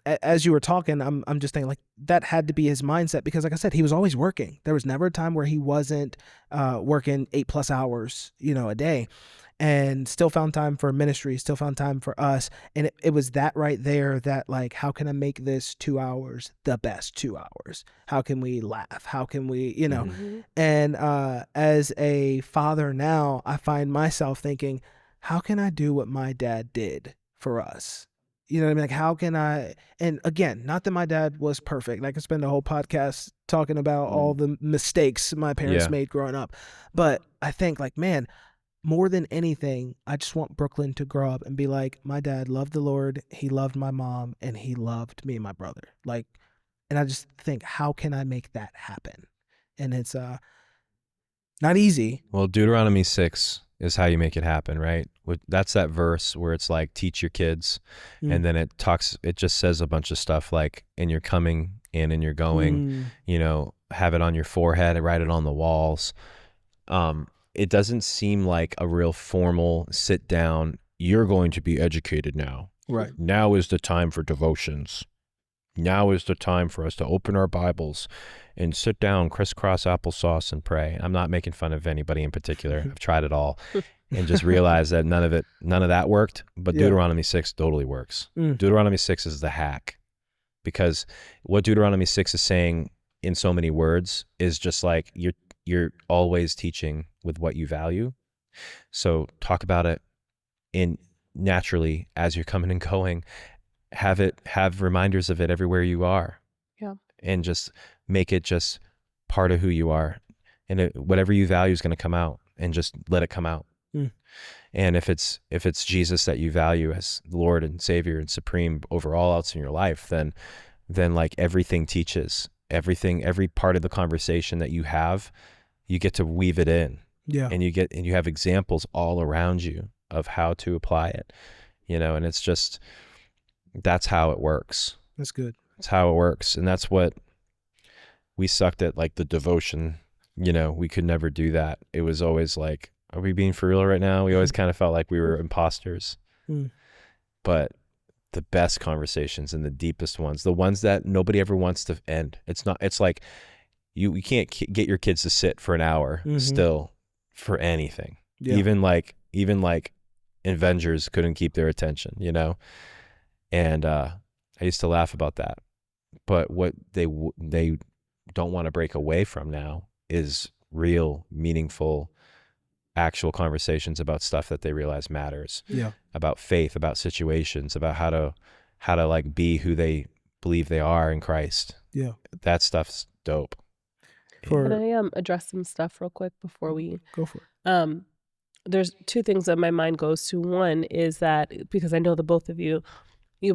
as you were talking, I'm just thinking like that had to be his mindset, because like I said, he was always working. There was never a time where he wasn't working 8+ hours, you know, a day, and still found time for ministry, still found time for us. And it was that right there that like, how can I make this 2 hours the best 2 hours? How can we laugh? How can we, you know, and as a father now, I find myself thinking, how can I do what my dad did for us? You know what I mean? Like, how can I, and again, not that my dad was perfect. I could spend a whole podcast talking about all the mistakes my parents made growing up. But I think like, man, more than anything, I just want Brooklyn to grow up and be like, my dad loved the Lord. He loved my mom, and he loved me and my brother. Like, and I just think, how can I make that happen? And it's not easy. Well, Deuteronomy 6 is how you make it happen, right? That's that verse where it's like, teach your kids. And then it just says a bunch of stuff like, in your coming and in your going, you know, have it on your forehead and write it on the walls. it doesn't seem like a real formal sit down. You're going to be educated now. Right. Now is the time for devotions. Now is the time for us to open our Bibles and sit down, crisscross applesauce, and pray. I'm not making fun of anybody in particular. I've tried it all and just realized that none of that worked. But Deuteronomy 6 totally works. Deuteronomy 6 is the hack, because what Deuteronomy 6 is saying in so many words is just like you're always teaching with what you value. So talk about it naturally as you're coming and going. Have reminders of it everywhere you are. Yeah. And just make it just part of who you are. And whatever you value is going to come out, and just let it come out. And if it's Jesus that you value as Lord and Savior and supreme over all else in your life, then like everything teaches, every part of the conversation that you have, you get to weave it in. Yeah. And you have examples all around you of how to apply it, and it's just, that's how it works. That's good. That's how it works. And that's what we sucked at, like the devotion, we could never do that. It was always like, are we being for real right now? We always kind of felt like we were imposters. But the best conversations and the deepest ones, the ones that nobody ever wants to end. It's like you can't get your kids to sit for an hour still for anything. Yeah. Even like Avengers couldn't keep their attention, And I used to laugh about that. But what they don't want to break away from now is real, meaningful, actual conversations about stuff that they realize matters. Yeah. About faith, about situations, about how to like be who they believe they are in Christ. Yeah. That stuff's dope. Can I address some stuff real quick before we go for it? There's two things that my mind goes to. One is that, because I know the both of you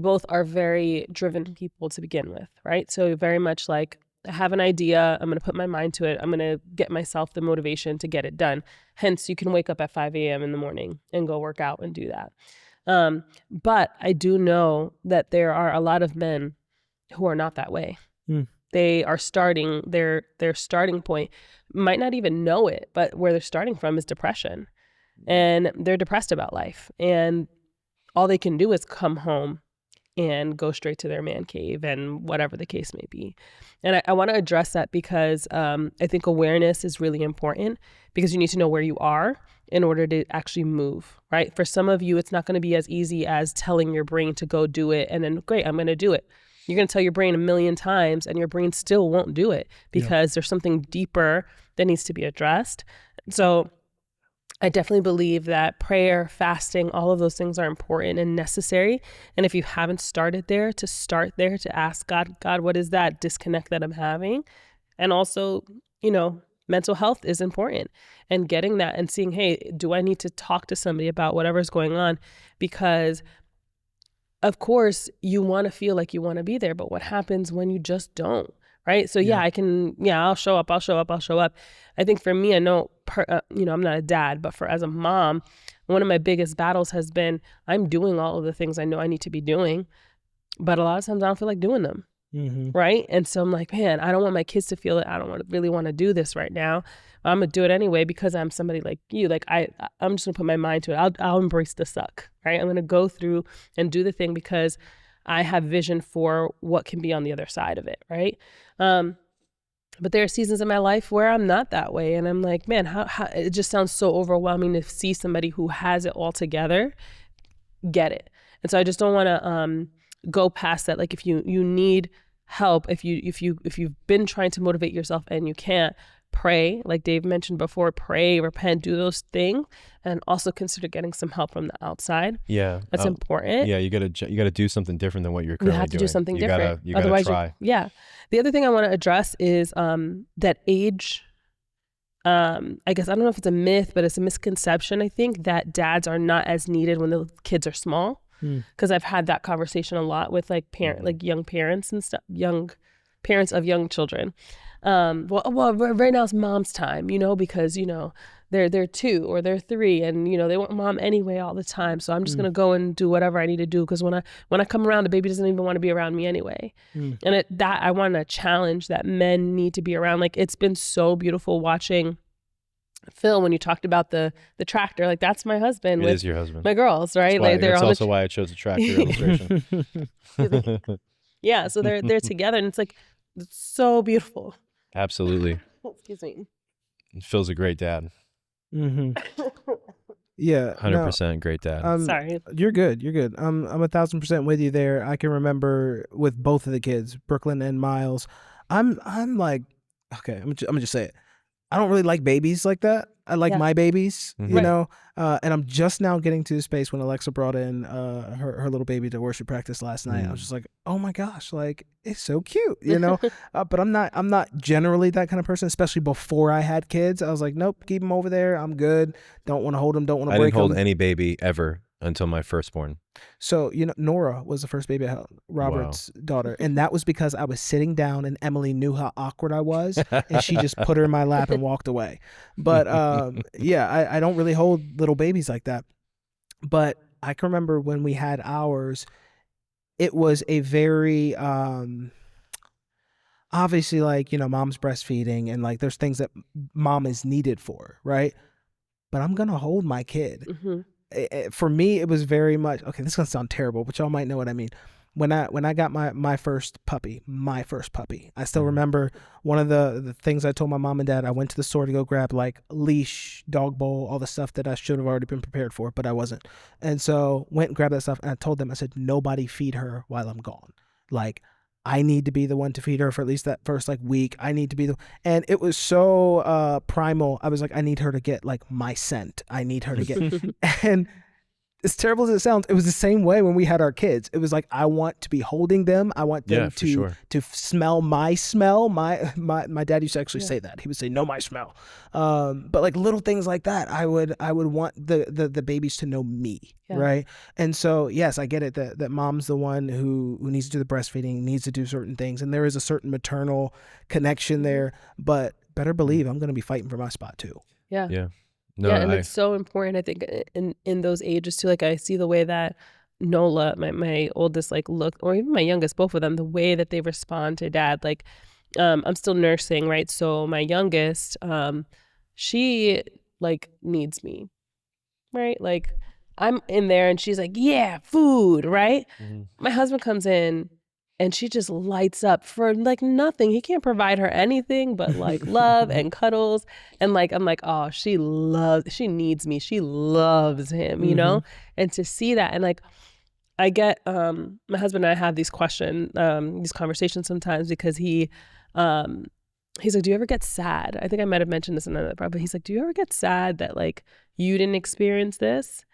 both are very driven people to begin with, right? So very much like, I have an idea, I'm going to put my mind to it, I'm going to get myself the motivation to get it done. Hence, you can wake up at 5 a.m. in the morning and go work out and do that. But I do know that there are a lot of men who are not that way. They are starting, their starting point, might not even know it, but where they're starting from is depression. And they're depressed about life. And all they can do is come home and go straight to their man cave and whatever the case may be. And I want to address that because I think awareness is really important, because you need to know where you are in order to actually move, right? For some of you, it's not going to be as easy as telling your brain to go do it and then, great, I'm going to do it. You're going to tell your brain 1,000,000 times and your brain still won't do it because there's something deeper that needs to be addressed. So I definitely believe that prayer, fasting, all of those things are important and necessary. And if you haven't started there, to start there, to ask God, what is that disconnect that I'm having? And also, mental health is important, and getting that and seeing, hey, do I need to talk to somebody about whatever's going on? Because of course you want to feel like you want to be there, but what happens when you just don't? Right. So I'll show up. I think for me, I know, I'm not a dad, but as a mom, one of my biggest battles has been, I'm doing all of the things I know I need to be doing, but a lot of times I don't feel like doing them. Right. And so I'm like, man, I don't want my kids to feel that I don't really want to do this right now. I'm going to do it anyway because I'm somebody like you. Like I'm just going to put my mind to it. I'll embrace the suck. Right. I'm going to go through and do the thing because I have vision for what can be on the other side of it. Right. But there are seasons in my life where I'm not that way. And I'm like, man, how it just sounds so overwhelming to see somebody who has it all together get it. And so I just don't want to go past that. Like if you need help, if you've been trying to motivate yourself and you can't, pray, like Dave mentioned before, pray, repent, do those things, and also consider getting some help from the outside. Yeah. That's important. Yeah, you gotta do something different than what you're currently doing. You have to do something different. You gotta try. The other thing I want to address is that age, I guess, I don't know if it's a myth, but it's a misconception, I think, that dads are not as needed when the kids are small. Because I've had that conversation a lot with like young parents and stuff, young parents of young children. Well, right now it's mom's time, because, they're 2 or they're 3 and, they want mom anyway all the time. So I'm just going to go and do whatever I need to do. Because when I come around, the baby doesn't even want to be around me anyway. And that I want to challenge that men need to be around. Like, it's been so beautiful watching Phil, when you talked about the tractor, like that's my husband It with is your husband. my girls, right? That's, Like they're that's on also why I chose a tractor illustration. yeah, so they're together, and it's like it's so beautiful. Absolutely. Excuse me. Phil's a great dad. Mm-hmm. Yeah, 100% great dad. Sorry. You're good. You're good. I'm 1,000% with you there. I can remember with both of the kids, Brooklyn and Miles. I'm like, okay, I'm gonna just say it. I don't really like babies like that. I like my babies, you Right. know. And I'm just now getting to the space when Alexa brought in her little baby to worship practice last night. I was just like, oh my gosh, like it's so cute, you know. But I'm not generally that kind of person, especially before I had kids. I was like, nope, keep them over there. I'm good. Don't want to hold them. Don't want to I break didn't hold them. any baby ever until my firstborn. So, you know, Nora was the first baby I held, Robert's daughter. And that was because I was sitting down and Emily knew how awkward I was. And she just put her in my lap and walked away. But yeah, I don't really hold little babies like that. But I can remember when we had ours, it was a very, obviously, like, you know, mom's breastfeeding and like there's things that mom is needed for, right? But I'm going to hold my kid. Mm-hmm. For me, it was very much, okay, this is gonna sound terrible, but y'all might know what I mean. When I got my first puppy, I still remember one of the things I told my mom and dad. I went to the store to go grab like leash, dog bowl, all the stuff that I should have already been prepared for, but I wasn't. And so went and grabbed that stuff, and I told them, I said, nobody feed her while I'm gone. Like, I need to be the one to feed her for at least that first like week. I need to be and it was so primal. I was like, I need her to get like my scent. I need her to get, and as terrible as it sounds, it was the same way when we had our kids. It was like, I want to be holding them. I want them to smell my smell. My dad used to actually say that. He would say, "No, my smell." But like little things like that, I would want the babies to know me, right? And so yes, I get it that mom's the one who needs to do the breastfeeding, needs to do certain things, and there is a certain maternal connection there. But better believe I'm going to be fighting for my spot too. Yeah. Yeah. No, yeah, and it's so important, I think, in those ages too. Like I see the way that Nola, my oldest, like look, or even my youngest, both of them, the way that they respond to dad. Like, I'm still nursing, right? So my youngest, she like needs me, right? Like I'm in there and she's like, yeah, food, right? Mm-hmm. My husband comes in and she just lights up for like nothing. He can't provide her anything but like love and cuddles. And like, I'm like, oh, she needs me. She loves him, you know? And to see that, and like, I get, my husband and I have these conversations sometimes because he's like, do you ever get sad? I think I might have mentioned this in another part, but he's like, do you ever get sad that like you didn't experience this?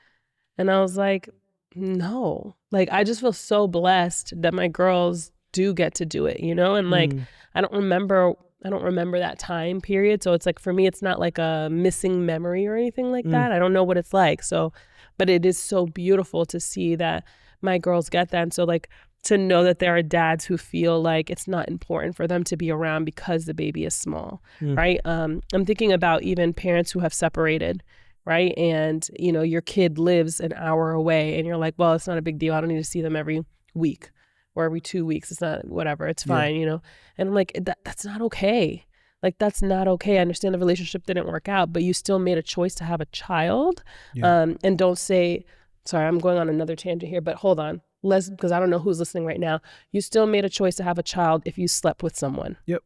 And I was like, no, like I just feel so blessed that my girls do get to do it, you know? And like I don't remember that time period. So it's like for me, it's not like a missing memory or anything like that. I don't know what it's like. So, but it is so beautiful to see that my girls get that. And so like to know that there are dads who feel like it's not important for them to be around because the baby is small, right? I'm thinking about even parents who have separated, right? And, you know, your kid lives an hour away and you're like, well, it's not a big deal. I don't need to see them every week or every 2 weeks. It's not, whatever, it's fine, you know? And I'm like, that's not okay. Like, that's not okay. I understand the relationship didn't work out, but you still made a choice to have a child. And don't say, sorry, I'm going on another tangent here, but hold on. Because I don't know who's listening right now. You still made a choice to have a child if you slept with someone. Yep.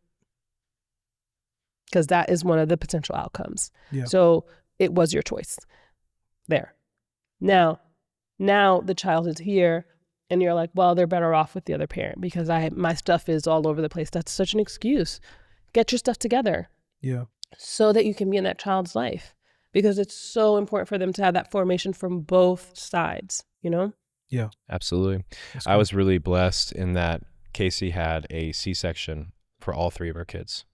Because that is one of the potential outcomes. Yeah. So it was your choice there. Now the child is here and you're like, well, they're better off with the other parent because my stuff is all over the place. That's such an excuse. Get your stuff together. Yeah. So that you can be in that child's life because it's so important for them to have that formation from both sides, you know? Yeah. Absolutely. I was really blessed in that Casey had a C-section for all three of our kids.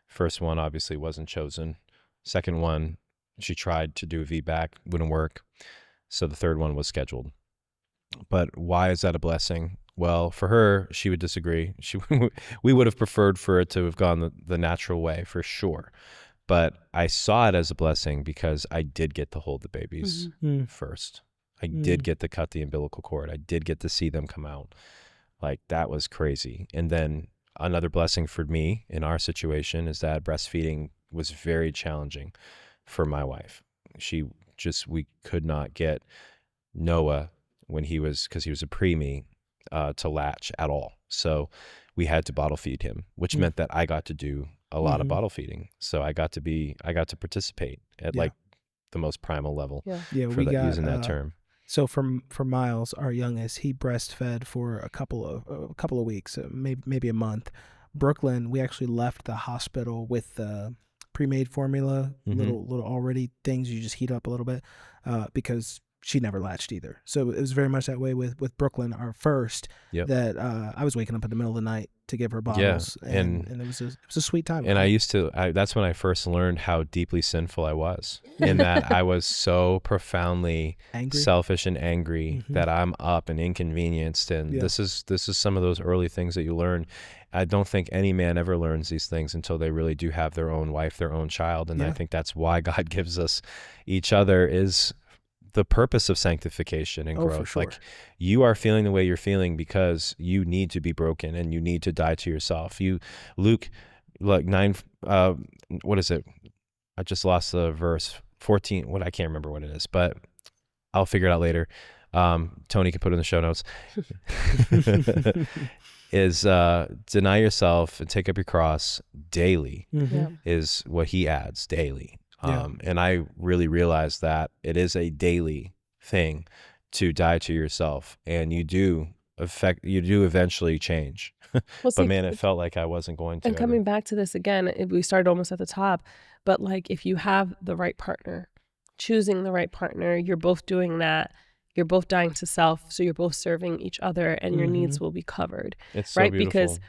First one obviously wasn't chosen. Second one, she tried to do a VBAC, wouldn't work. So the third one was scheduled. But why is that a blessing? Well, for her, she would disagree. We would have preferred for it to have gone the natural way, for sure. But I saw it as a blessing because I did get to hold the babies first. I did get to cut the umbilical cord. I did get to see them come out. Like, that was crazy. And then another blessing for me in our situation is that breastfeeding was very challenging. for my wife. We could not get Noah because he was a preemie, to latch at all. So we had to bottle feed him, which meant that I got to do a lot of bottle feeding. So I got to participate at like the most primal level using that term. So for Miles, our youngest, he breastfed for a couple of weeks, maybe a month. Brooklyn, we actually left the hospital with pre-made formula, little already things you just heat up a little bit, because she never latched either. So it was very much that way with Brooklyn, our first, that I was waking up in the middle of the night to give her bottles. And it was a sweet time. And that's when I first learned how deeply sinful I was, in that I was so profoundly selfish and angry that I'm up and inconvenienced. And this is some of those early things that you learn. I don't think any man ever learns these things until they really do have their own wife, their own child. And I think that's why God gives us each other, is the purpose of sanctification and growth. For sure. Like, you are feeling the way you're feeling because you need to be broken and you need to die to yourself. Luke, like 9, what is it? I just lost the verse 14. I can't remember what it is, but I'll figure it out later. Tony can put it in the show notes. Is deny yourself and take up your cross daily, is what he adds, daily. And I really realized that it is a daily thing to die to yourself, and you do eventually change. Well, but man, it felt like I wasn't going to. And coming back to this again, we started almost at the top, but like, if you have the right partner, choosing the right partner, you're both doing that. You're both dying to self, so you're both serving each other, and your needs will be covered. It's so beautiful. Because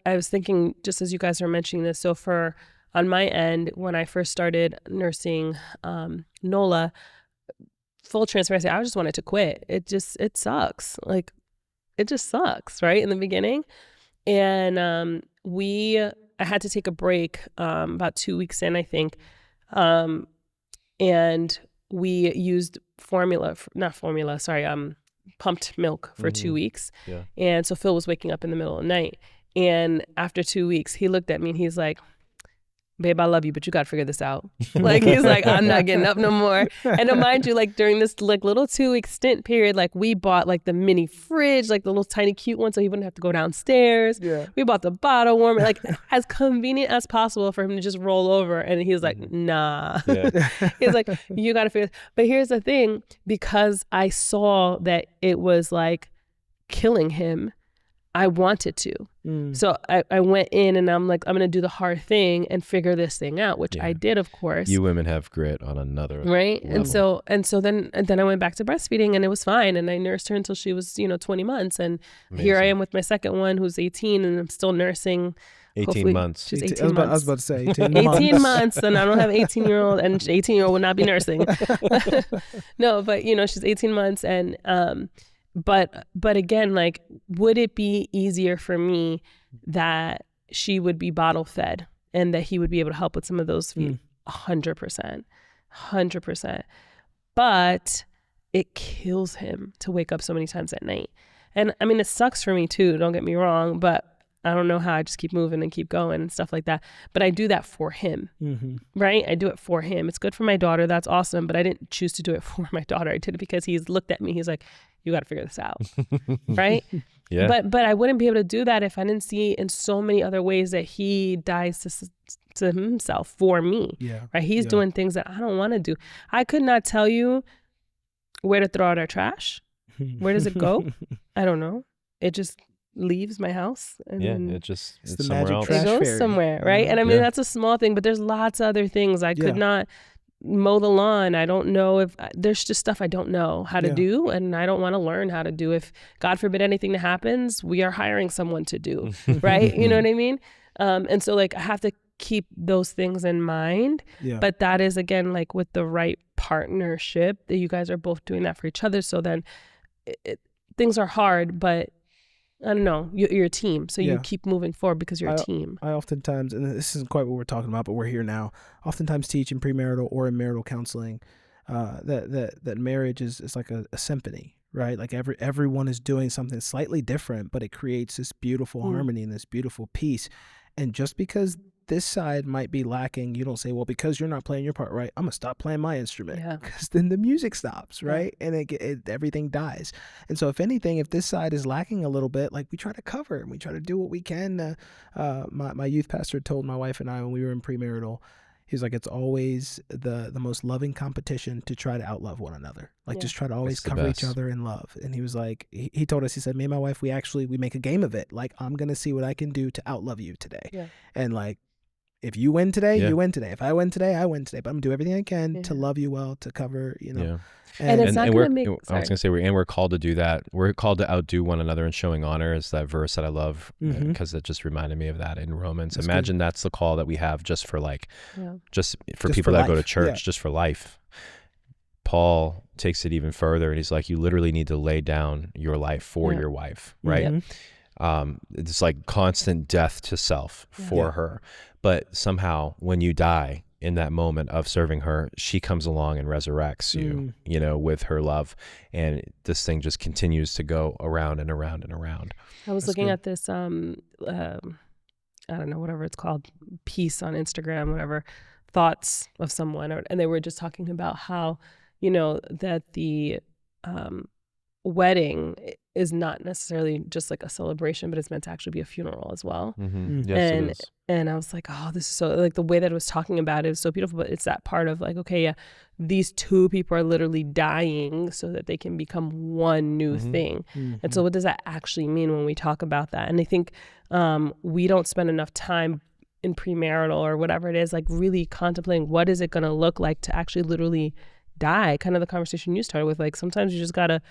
I was thinking, just as you guys are mentioning this, so on my end, when I first started nursing Nola, full transparency, I just wanted to quit. It sucks. Like, it just sucks, right, in the beginning. And I had to take a break about 2 weeks in, I think. And we used pumped milk for 2 weeks. Yeah. And so Phil was waking up in the middle of the night. And after 2 weeks, he looked at me and he's like, babe, I love you, but you got to figure this out. Like, he's like, I'm not getting up no more. And to mind you, like, during this like little 2 week stint period, like, we bought like the mini fridge, like the little tiny cute one, so he wouldn't have to go downstairs. Yeah. We bought the bottle warmer, like as convenient as possible for him to just roll over. And he was like, nah. Yeah. He's like, you got to figure this. But here's the thing, because I saw that it was like killing him, I wanted to. So I went in and I'm like, I'm going to do the hard thing and figure this thing out, which I did, of course. You women have grit on another right level. And so then I went back to breastfeeding, and it was fine. And I nursed her until she was, 20 months. And here I am with my second one, who's 18, and I'm still nursing. 18 months. She's 18 months. I was about to say 18 months. months. 18 months, and I don't have 18-year-old, and 18-year-old will not be nursing. No, but she's 18 months, and but again, like, would it be easier for me that she would be bottle fed and that he would be able to help with some of those feed? 100%. But it kills him to wake up so many times at night. And I mean, it sucks for me too, don't get me wrong, but I don't know how. I just keep moving and keep going and stuff like that. But I do that for him, right? I do it for him. It's good for my daughter. That's awesome. But I didn't choose to do it for my daughter. I did it because he's looked at me. He's like, you got to figure this out, right? Yeah. But I wouldn't be able to do that if I didn't see in so many other ways that he dies to himself for me. Yeah. Right? He's doing things that I don't want to do. I could not tell you where to throw out our trash. Where does it go? I don't know. It just leaves my house, and it's the somewhere magic else. trash it goes fairy. somewhere, right? And I mean, that's a small thing, but there's lots of other things. I could not mow the lawn. I don't know if there's just stuff I don't know how to do, and I don't want to learn how to do. If God forbid anything that happens, we are hiring someone to do, right? You know what I mean? And so like, I have to keep those things in mind. But that is, again, like with the right partnership, that you guys are both doing that for each other. So then things are hard, but I don't know, you're a team, so you keep moving forward because you're a team. I oftentimes, and this isn't quite what we're talking about, but we're here now, oftentimes teach in premarital or in marital counseling that marriage is like a symphony, right? Like everyone is doing something slightly different, but it creates this beautiful harmony and this beautiful peace. And just because this side might be lacking, you don't say, well, because you're not playing your part right, I'm gonna stop playing my instrument. Yeah. Because then the music stops, right? And everything dies. And so if anything, if this side is lacking a little bit, like we try to cover and we try to do what we can. My youth pastor told my wife and I when we were in premarital, he's like, it's always the most loving competition to try to outlove one another. Like just try to always cover each other in love. And he was like, he told us, he said, me and my wife, we make a game of it. Like, I'm going to see what I can do to outlove you today. Yeah. And like, if you win today, you win today. If I win today, I win today. But I'm going to do everything I can to love you well, to cover, you know. Yeah. And it's not going to make... I was going to say, we're called to do that. We're called to outdo one another in showing honor, is that verse that I love, because it just reminded me of that in Romans. Imagine that's the call that we have just for like, just for people that go to church, just for life. Paul takes it even further, and he's like, you literally need to lay down your life for your wife, right? It's like constant death to self for her. But somehow when you die in that moment of serving her, she comes along and resurrects you, you know, with her love. And this thing just continues to go around and around and around. I was looking at this, I don't know, whatever it's called, piece on Instagram, whatever, thoughts of someone. And they were just talking about how, you know, that the wedding is not necessarily just like a celebration, but it's meant to actually be a funeral as well. Yes, it is. And I was like, oh, this is so, like the way that it was talking about it was so beautiful. But it's that part of like, okay, yeah, these two people are literally dying so that they can become one new thing. And so what does that actually mean when we talk about that? And I think we don't spend enough time in premarital or whatever it is, like really contemplating what is it going to look like to actually literally die. Kind of the conversation you started with, like sometimes you just gotta,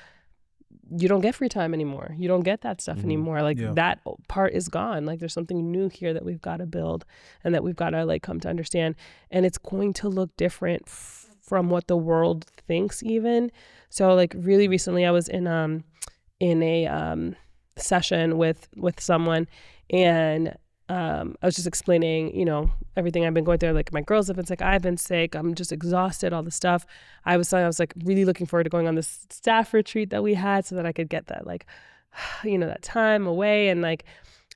you don't get free time anymore. You don't get that stuff anymore. Like that part is gone. Like there's something new here that we've got to build and that we've got to like come to understand. And it's going to look different from what the world thinks even. So like really recently I was in a session with someone, and I was just explaining, you know, everything I've been going through. Like my girls have been sick, I've been sick, I'm just exhausted, all the stuff. I was like really looking forward to going on this staff retreat that we had so that I could get that like, you know, that time away. And like,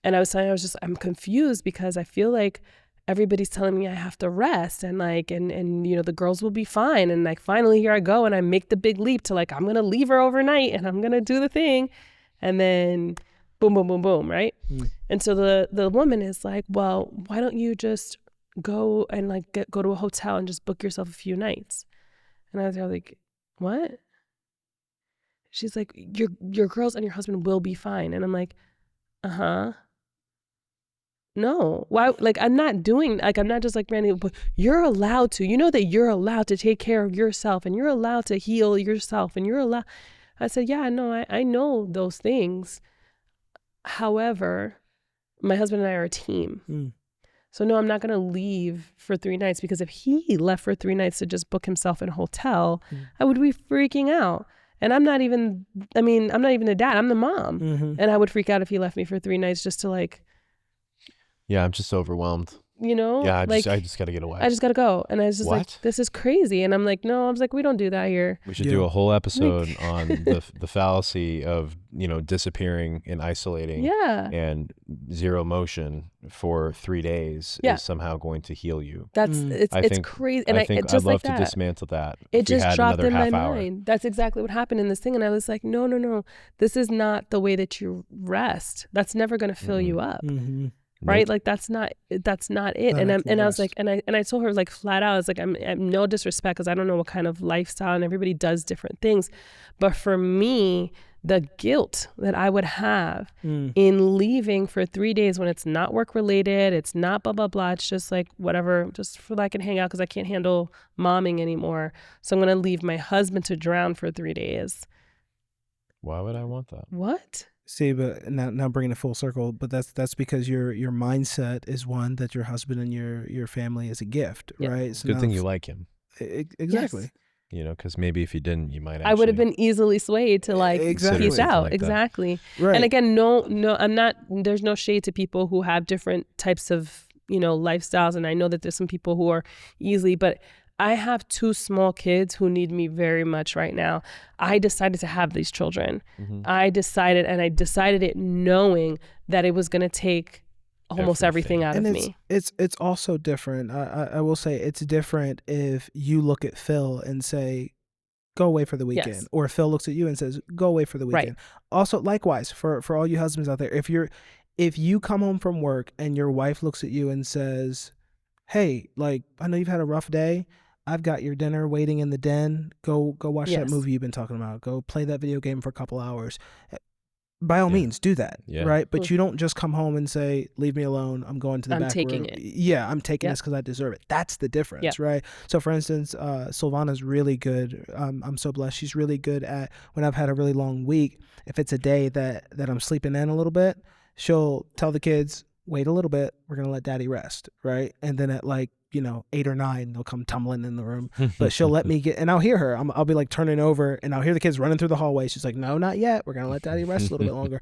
and I was saying, I'm confused because I feel like everybody's telling me I have to rest and like, and you know, the girls will be fine. And like, finally here I go and I make the big leap to like, I'm going to leave her overnight and I'm going to do the thing. And then boom, boom, boom, boom, right? And so the woman is like, well, why don't you just go and like go to a hotel and just book yourself a few nights? And I was like, what? She's like, your girls and your husband will be fine. And I'm like, no, why? Like, I'm not doing, like, I'm not just like, Randy, but you're allowed to, you know that you're allowed to take care of yourself and you're allowed to heal yourself and you're allowed. I said, yeah, no, I know those things. However, my husband and I are a team. So no, I'm not going to leave for 3 nights, because if he left for 3 nights to just book himself in a hotel, I would be freaking out. And I'm not even the dad, I'm the mom. And I would freak out if he left me for 3 nights just to like. Yeah, I'm just overwhelmed. You know? Yeah, I like, just got to get away. I just got to go. And I was just like, this is crazy. And I'm like, no, I was like, we don't do that here. We should do a whole episode on the fallacy of, you know, disappearing and isolating and zero motion for 3 days is somehow going to heal you. That's, it's crazy. And I think I'd love to dismantle that. It just dropped in my mind. That's exactly what happened in this thing. And I was like, no, this is not the way that you rest. That's never going to fill you up. Right? Like that's not it. And I was like, and I told her like flat out, I was like, I'm no disrespect, because I don't know what kind of lifestyle and everybody does different things. But for me, the guilt that I would have in leaving for 3 days when it's not work related, it's not blah, blah, blah. It's just like whatever, just for that I can hang out because I can't handle momming anymore. So I'm going to leave my husband to drown for 3 days. Why would I want that? What? See, but now bringing it full circle, but that's because your mindset is one that your husband and your family is a gift, right? So good thing you like him. Exactly. Yes. You know, because maybe if you didn't, you might. I would have been easily swayed to like peace out. Like exactly. Right. And again, no, I'm not. There's no shade to people who have different types of, you know, lifestyles, and I know that there's some people who are easily, but I have 2 small kids who need me very much right now. I decided to have these children. I decided it knowing that it was going to take almost everything out and of it's me. it's also different. I will say it's different if you look at Phil and say, go away for the weekend, Yes. or Phil looks at you and says, go away for the Right. weekend. Also, likewise, for all you husbands out there, if you come home from work and your wife looks at you and says, hey, like, I know you've had a rough day, I've got your dinner waiting in the den, go watch that Yes. movie you've been talking about, go play that video game for a couple hours, by all Yeah. means do that. Yeah. Right, but you don't just come home and say, leave me alone, I'm going to the I'm back taking room. it. Yeah, I'm taking Yep. this because I deserve it. That's the difference. Yep. Right, so for instance, Silvana's really good. I'm so blessed, she's really good at, when I've had a really long week, if it's a day that I'm sleeping in a little bit, she'll tell the kids, wait a little bit, we're gonna let daddy rest, right? And then at, like, 8 or 9, they'll come tumbling in the room, but she'll let me get, and I'll hear her, I'll be like turning over and I'll hear the kids running through the hallway. She's like, no, not yet, we're gonna let daddy rest a little bit longer.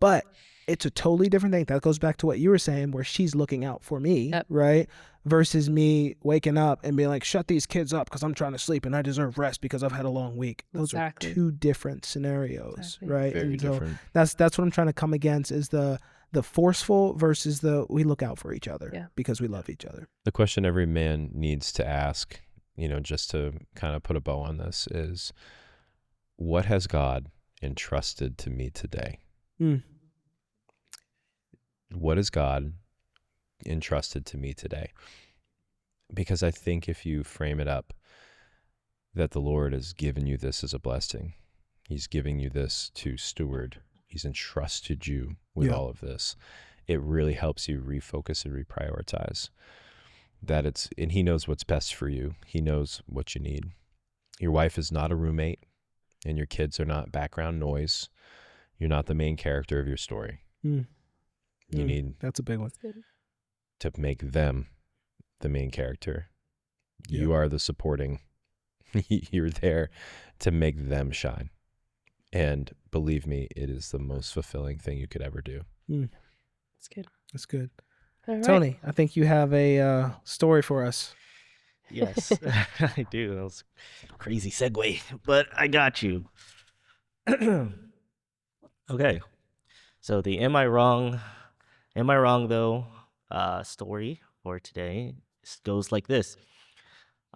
But it's a totally different thing. That goes back to what you were saying, where she's looking out for me, Yep. right? Versus me waking up and being like, shut these kids up because I'm trying to sleep and I deserve rest because I've had a long week. Those Exactly. are two different scenarios, Exactly. right? Very And so different. that's what I'm trying to come against, is the forceful versus the, we look out for each other. Yeah. Because we love each other. The question every man needs to ask, just to kind of put a bow on this, is what has God entrusted to me today? Mm. What has God entrusted to me today? Because I think if you frame it up that the Lord has given you this as a blessing, he's giving you this to steward, he's entrusted you with all of this, it really helps you refocus and reprioritize. And he knows what's best for you. He knows what you need. Your wife is not a roommate, and your kids are not background noise. You're not the main character of your story. Mm. You need That's a big one. to make them the main character. You are the supporting. You're there to make them shine. And believe me, it is the most fulfilling thing you could ever do. That's good. That's good. All right. Tony, I think you have a story for us. Yes, I do. That was a crazy segue, but I got you. Okay. So the Am I Wrong Though story for today goes like this.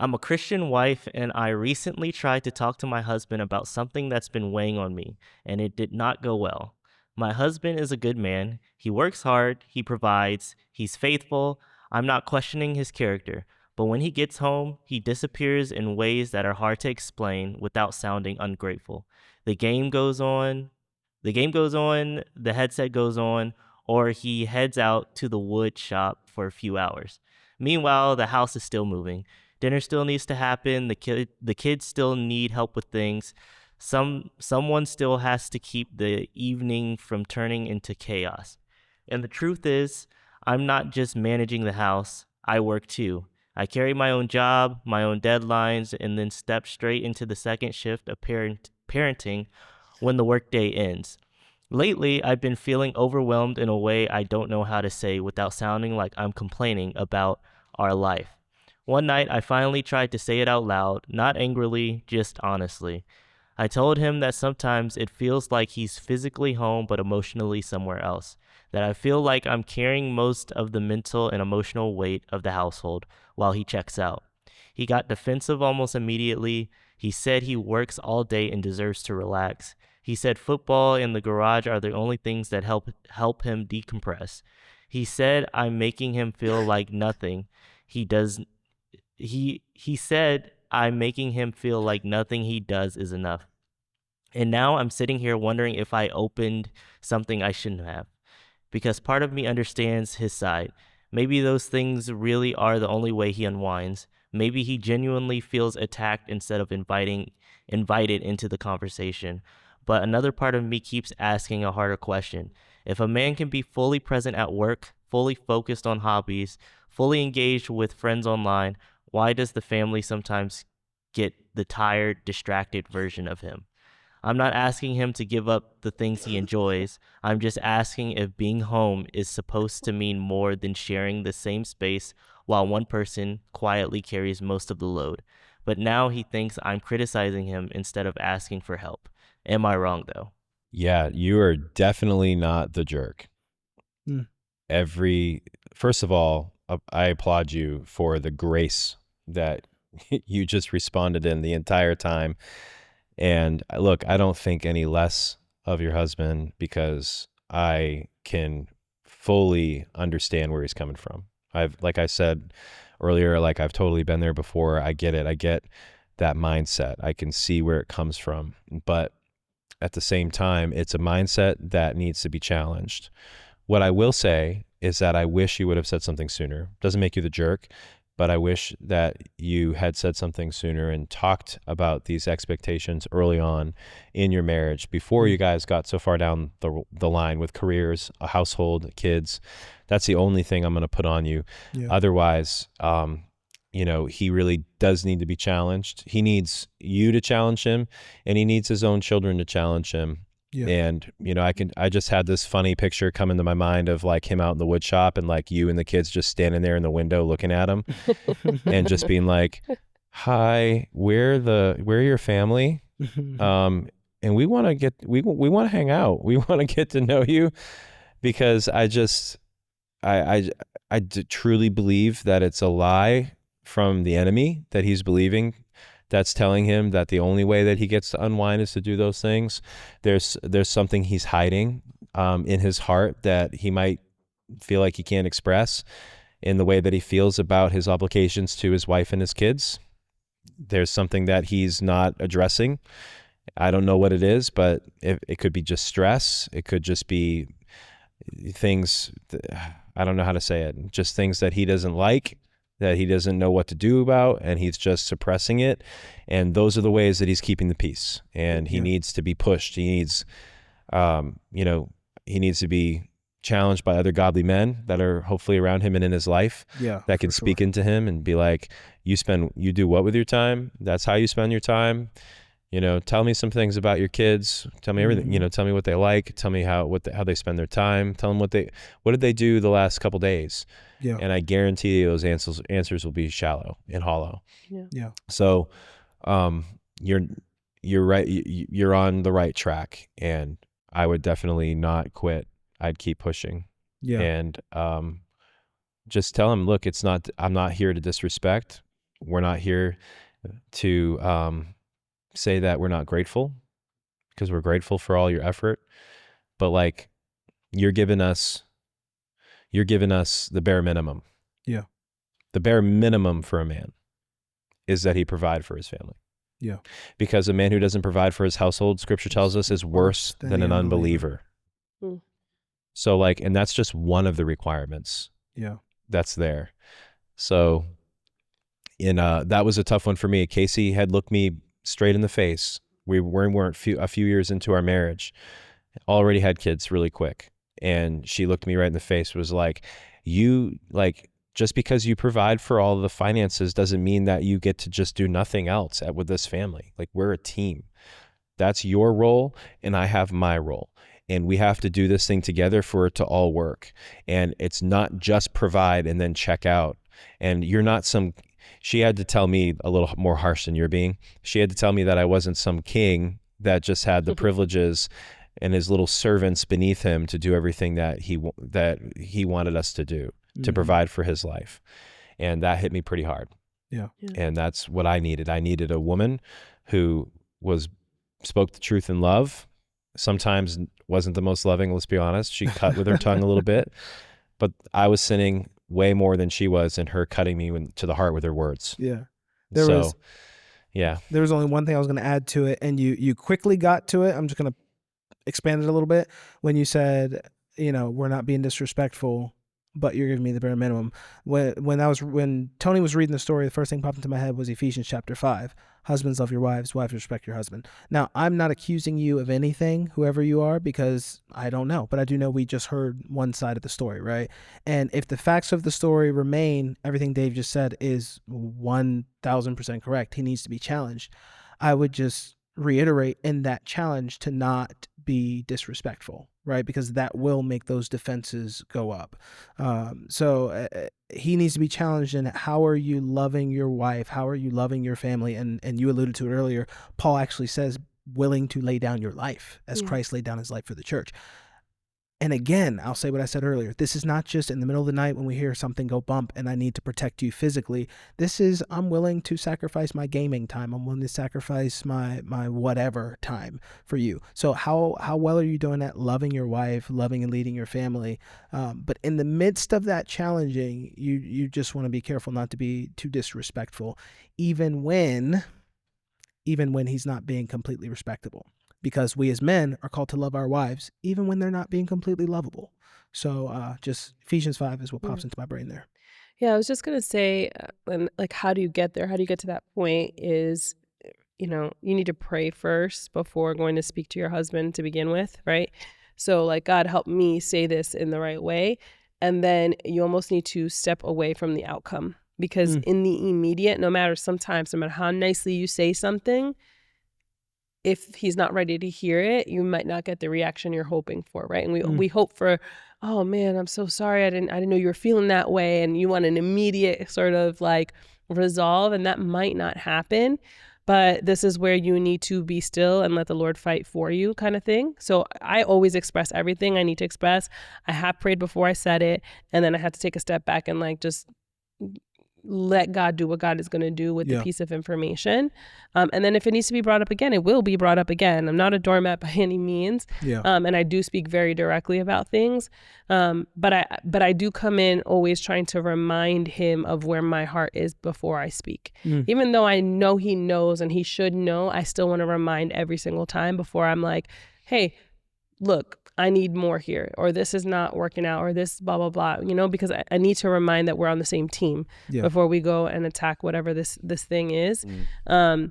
I'm a Christian wife, and I recently tried to talk to my husband about something that's been weighing on me, and it did not go well. My husband is a good man. He works hard. He provides. He's faithful. I'm not questioning his character. But when he gets home, he disappears in ways that are hard to explain without sounding ungrateful. The game goes on, the headset goes on, or he heads out to the wood shop for a few hours. Meanwhile, the house is still moving. Dinner still needs to happen. The kids still need help with things. Someone still has to keep the evening from turning into chaos. And the truth is, I'm not just managing the house. I work too. I carry my own job, my own deadlines, and then step straight into the second shift of parenting when the workday ends. Lately, I've been feeling overwhelmed in a way I don't know how to say without sounding like I'm complaining about our life. One night, I finally tried to say it out loud, not angrily, just honestly. I told him that sometimes it feels like he's physically home but emotionally somewhere else, that I feel like I'm carrying most of the mental and emotional weight of the household while he checks out. He got defensive almost immediately. He said he works all day and deserves to relax. He said football and the garage are the only things that help him decompress. He said I'm making him feel like nothing he does. He said I'm making him feel like nothing he does is enough. And now I'm sitting here wondering if I opened something I shouldn't have. Because part of me understands his side. Maybe those things really are the only way he unwinds. Maybe he genuinely feels attacked instead of invited into the conversation. But another part of me keeps asking a harder question. If a man can be fully present at work, fully focused on hobbies, fully engaged with friends online, why does the family sometimes get the tired, distracted version of him? I'm not asking him to give up the things he enjoys. I'm just asking if being home is supposed to mean more than sharing the same space while one person quietly carries most of the load. But now he thinks I'm criticizing him instead of asking for help. Am I wrong, though? Yeah, you are definitely not the jerk. first of all, I applaud you for the grace that you just responded in the entire time. And look, I don't think any less of your husband because I can fully understand where he's coming from. Like I said earlier, like I've totally been there before. I get it. I get that mindset. I can see where it comes from. But at the same time, it's a mindset that needs to be challenged. What I will say is that I wish you would have said something sooner. Doesn't make you the jerk, but I wish that you had said something sooner and talked about these expectations early on in your marriage before you guys got so far down the line with careers, a household, kids. That's the only thing I'm going to put on you. Yeah. Otherwise, he really does need to be challenged. He needs you to challenge him, and he needs his own children to challenge him. Yeah. And, I just had this funny picture come into my mind of like him out in the wood shop and like you and the kids just standing there in the window looking at him and just being like, hi, we're your family. And we want to hang out. We want to get to know you because I truly believe that it's a lie from the enemy that he's believing that's telling him that the only way that he gets to unwind is to do those things. There's something he's hiding in his heart that he might feel like he can't express in the way that he feels about his obligations to his wife and his kids. There's something that he's not addressing. I don't know what it is, but it could be just stress. It could just be things, I don't know how to say it, just things that he doesn't like, that he doesn't know what to do about, and he's just suppressing it. And those are the ways that he's keeping the peace. And he needs to be pushed. He needs, he needs to be challenged by other godly men that are hopefully around him and in his life that can speak into him and be like, you do what with your time? That's how you spend your time. Tell me some things about your kids. Tell me everything, tell me what they like. Tell me how they spend their time. Tell them what did they do the last couple days? Yeah. And I guarantee you those answers will be shallow and hollow. Yeah. So, you're right. You're on the right track, and I would definitely not quit. I'd keep pushing. Yeah. And, just tell him, look, I'm not here to disrespect. We're not here to, say that we're not grateful, because we're grateful for all your effort, but like you're giving us the bare minimum. Yeah. The bare minimum for a man is that he provide for his family. Yeah. Because a man who doesn't provide for his household, scripture tells us, is worse than an unbeliever. So like, and that's just one of the requirements. Yeah. That's there. So that was a tough one for me. Casey had looked me straight in the face. We weren't a few years into our marriage, already had kids really quick. And she looked me right in the face, was like, just because you provide for all the finances doesn't mean that you get to just do nothing else with this family. Like, we're a team. That's your role, and I have my role. And we have to do this thing together for it to all work. And it's not just provide and then check out. And you're not she had to tell me a little more harsh than you're being. She had to tell me that I wasn't some king that just had the privileges and his little servants beneath him to do everything that he wanted us to do, to provide for his life. And that hit me pretty hard. Yeah. And that's what I needed. I needed a woman who spoke the truth in love. Sometimes wasn't the most loving, let's be honest. She cut with her tongue a little bit, but I was sinning way more than she was, and her cutting me to the heart with her words. Yeah. There was only one thing I was going to add to it, and you quickly got to it. I'm just going to expand it a little bit. When you said, we're not being disrespectful, but you're giving me the bare minimum. When Tony was reading the story, the first thing popped into my head was Ephesians chapter 5. Husbands, love your wives. Wives, respect your husband. Now, I'm not accusing you of anything, whoever you are, because I don't know. But I do know we just heard one side of the story, right? And if the facts of the story remain, everything Dave just said is 1,000% correct. He needs to be challenged. I would just reiterate in that challenge to not be disrespectful, right? Because that will make those defenses go up. So he needs to be challenged in how are you loving your wife? How are you loving your family? And you alluded to it earlier. Paul actually says willing to lay down your life as Christ laid down his life for the church. And again, I'll say what I said earlier. This is not just in the middle of the night when we hear something go bump and I need to protect you physically. This is, I'm willing to sacrifice my gaming time. I'm willing to sacrifice my whatever time for you. So how well are you doing at loving your wife, loving and leading your family? But in the midst of that challenging, you just want to be careful not to be too disrespectful, even when he's not being completely respectable. Because we as men are called to love our wives, even when they're not being completely lovable. So just Ephesians 5 is what pops into my brain there. Yeah, I was just going to say, and like, how do you get there? How do you get to that point is, you need to pray first before going to speak to your husband to begin with, right? So like, God, help me say this in the right way. And then you almost need to step away from the outcome, because in the immediate, no matter how nicely you say something, if he's not ready to hear it, you might not get the reaction you're hoping for, right? And we hope for, oh man, I'm so sorry, I didn't know you were feeling that way, and you want an immediate sort of like resolve, and that might not happen. But this is where you need to be still and let the Lord fight for you, kind of thing. So I always express everything I need to express. I have prayed before I said it, and then I had to take a step back and like just let God do what God is going to do with the piece of information. And then if it needs to be brought up again, it will be brought up again. I'm not a doormat by any means. And I do speak very directly about things. But I do come in always trying to remind him of where my heart is before I speak. Even though I know he knows and he should know, I still want to remind every single time before I'm like, hey, look, I need more here, or this is not working out, or this blah, blah, blah, because I need to remind that we're on the same team before we go and attack whatever this thing is. The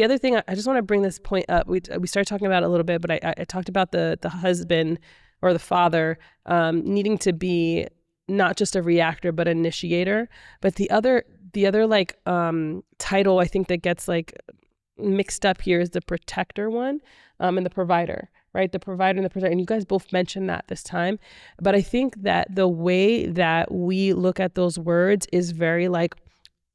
other thing, I just want to bring this point up. We started talking about it a little bit, but I talked about the husband or the father needing to be not just a reactor, but an initiator. But the other like title I think that gets like mixed up here is the protector one and the provider. Right? The provider and the protector. And you guys both mentioned that this time. But I think that the way that we look at those words is very like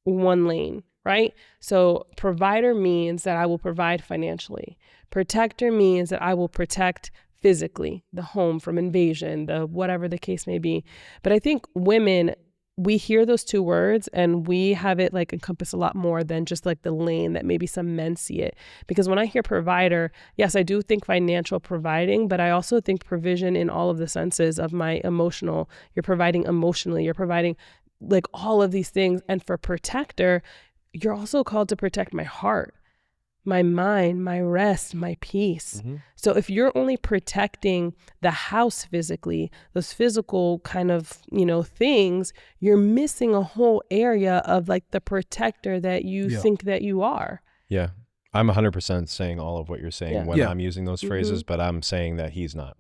one lane, right? So provider means that I will provide financially. Protector means that I will protect physically, the home from invasion, the whatever the case may be. But I think women, we hear those two words and we have it like encompass a lot more than just like the lane that maybe some men see it. Because when I hear provider, yes, I do think financial providing, but I also think provision in all of the senses of my emotional. You're providing emotionally, you're providing like all of these things. And for protector, you're also called to protect my heart, my mind, my rest, my peace. So if you're only protecting the house physically, those physical kind of, things, you're missing a whole area of like the protector that you think that you are. Yeah. I'm 100% saying all of what you're saying when I'm using those phrases, but I'm saying that he's not.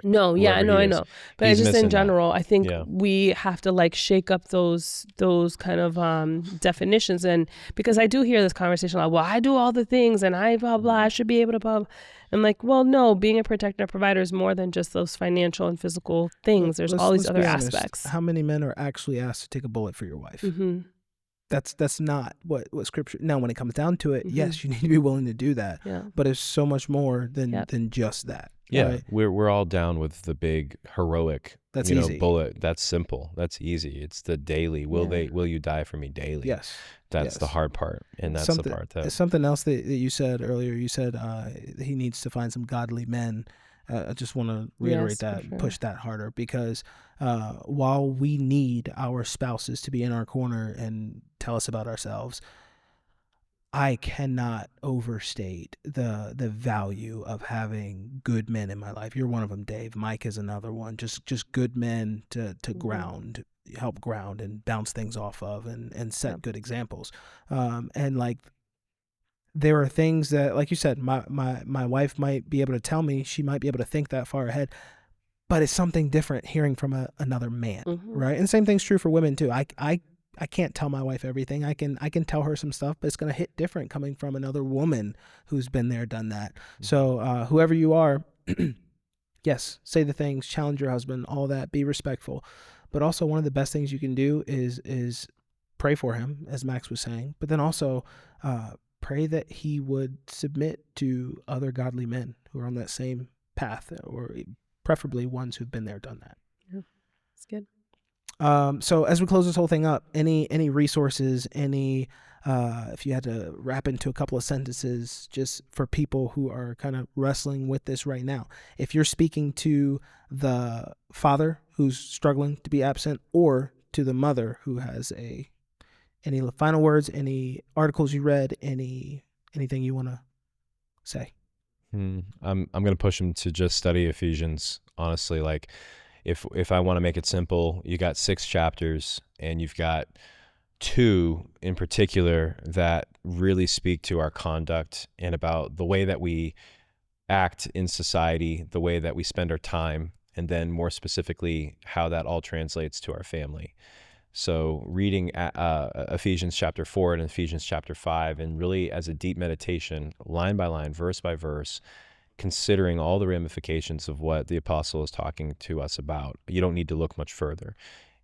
No, yeah, I know. But He's just in general, that. I think we have to like shake up those kind of definitions. And because I do hear this conversation like, well, I do all the things and I blah, blah, I should be able to blah, blah. I'm like, well, no, being a protector provider is more than just those financial and physical things. There's all these other aspects. How many men are actually asked to take a bullet for your wife? That's not what scripture. Now, when it comes down to it, yes, you need to be willing to do that. But it's so much more than just that. Yeah, right? we're all down with the big heroic, that's easy. Bullet. That's simple. That's easy. It's the daily. Will you die for me daily? Yes. That's the hard part, and that's the part that. Something else that you said earlier. You said he needs to find some godly men. I just want to reiterate that, and push that harder, because while we need our spouses to be in our corner and tell us about ourselves, I cannot overstate the value of having good men in my life. You're one of them, Dave. Mike is another one. Just good men to help ground and bounce things off of and set good examples. And like, there are things that, like you said, my wife might be able to tell me, she might be able to think that far ahead, but it's something different hearing from another man, right? And the same thing's true for women too. I can't tell my wife everything. I can tell her some stuff, but it's going to hit different coming from another woman who's been there, done that. So whoever you are, yes, say the things, challenge your husband, all that, be respectful. But also one of the best things you can do is pray for him, as Max was saying, but then also pray that he would submit to other godly men who are on that same path, or preferably ones who've been there, done that. Yeah, that's good. So as we close this whole thing up, any resources, if you had to wrap into a couple of sentences, just for people who are kind of wrestling with this right now, if you're speaking to the father who's struggling to be absent, or to the mother who has any final words, any articles you read, anything you want to say? I'm going to push them to just study Ephesians. Honestly, like if I want to make it simple, you got 6 chapters and you've got 2 in particular that really speak to our conduct and about the way that we act in society, the way that we spend our time, and then more specifically, how that all translates to our family. So reading Ephesians chapter 4 and Ephesians chapter 5, and really as a deep meditation, line by line, verse by verse, considering all the ramifications of what the apostle is talking to us about. You don't need to look much further.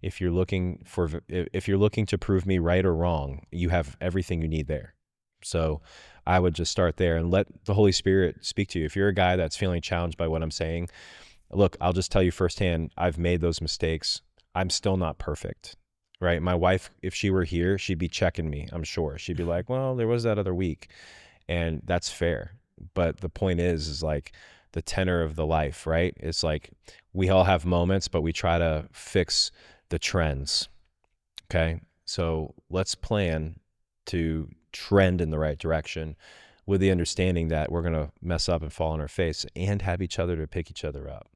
If you're looking to prove me right or wrong, you have everything you need there. So I would just start there and let the Holy Spirit speak to you. If you're a guy that's feeling challenged by what I'm saying, look, I'll just tell you firsthand, I've made those mistakes. I'm still not perfect, right? My wife, if she were here, she'd be checking me, I'm sure. She'd be like, well, there was that other week. And that's fair. But the point is like the tenor of the life, right? It's like we all have moments, but we try to fix the trends. Okay. So let's plan to trend in the right direction with the understanding that we're going to mess up and fall on our face, and have each other to pick each other up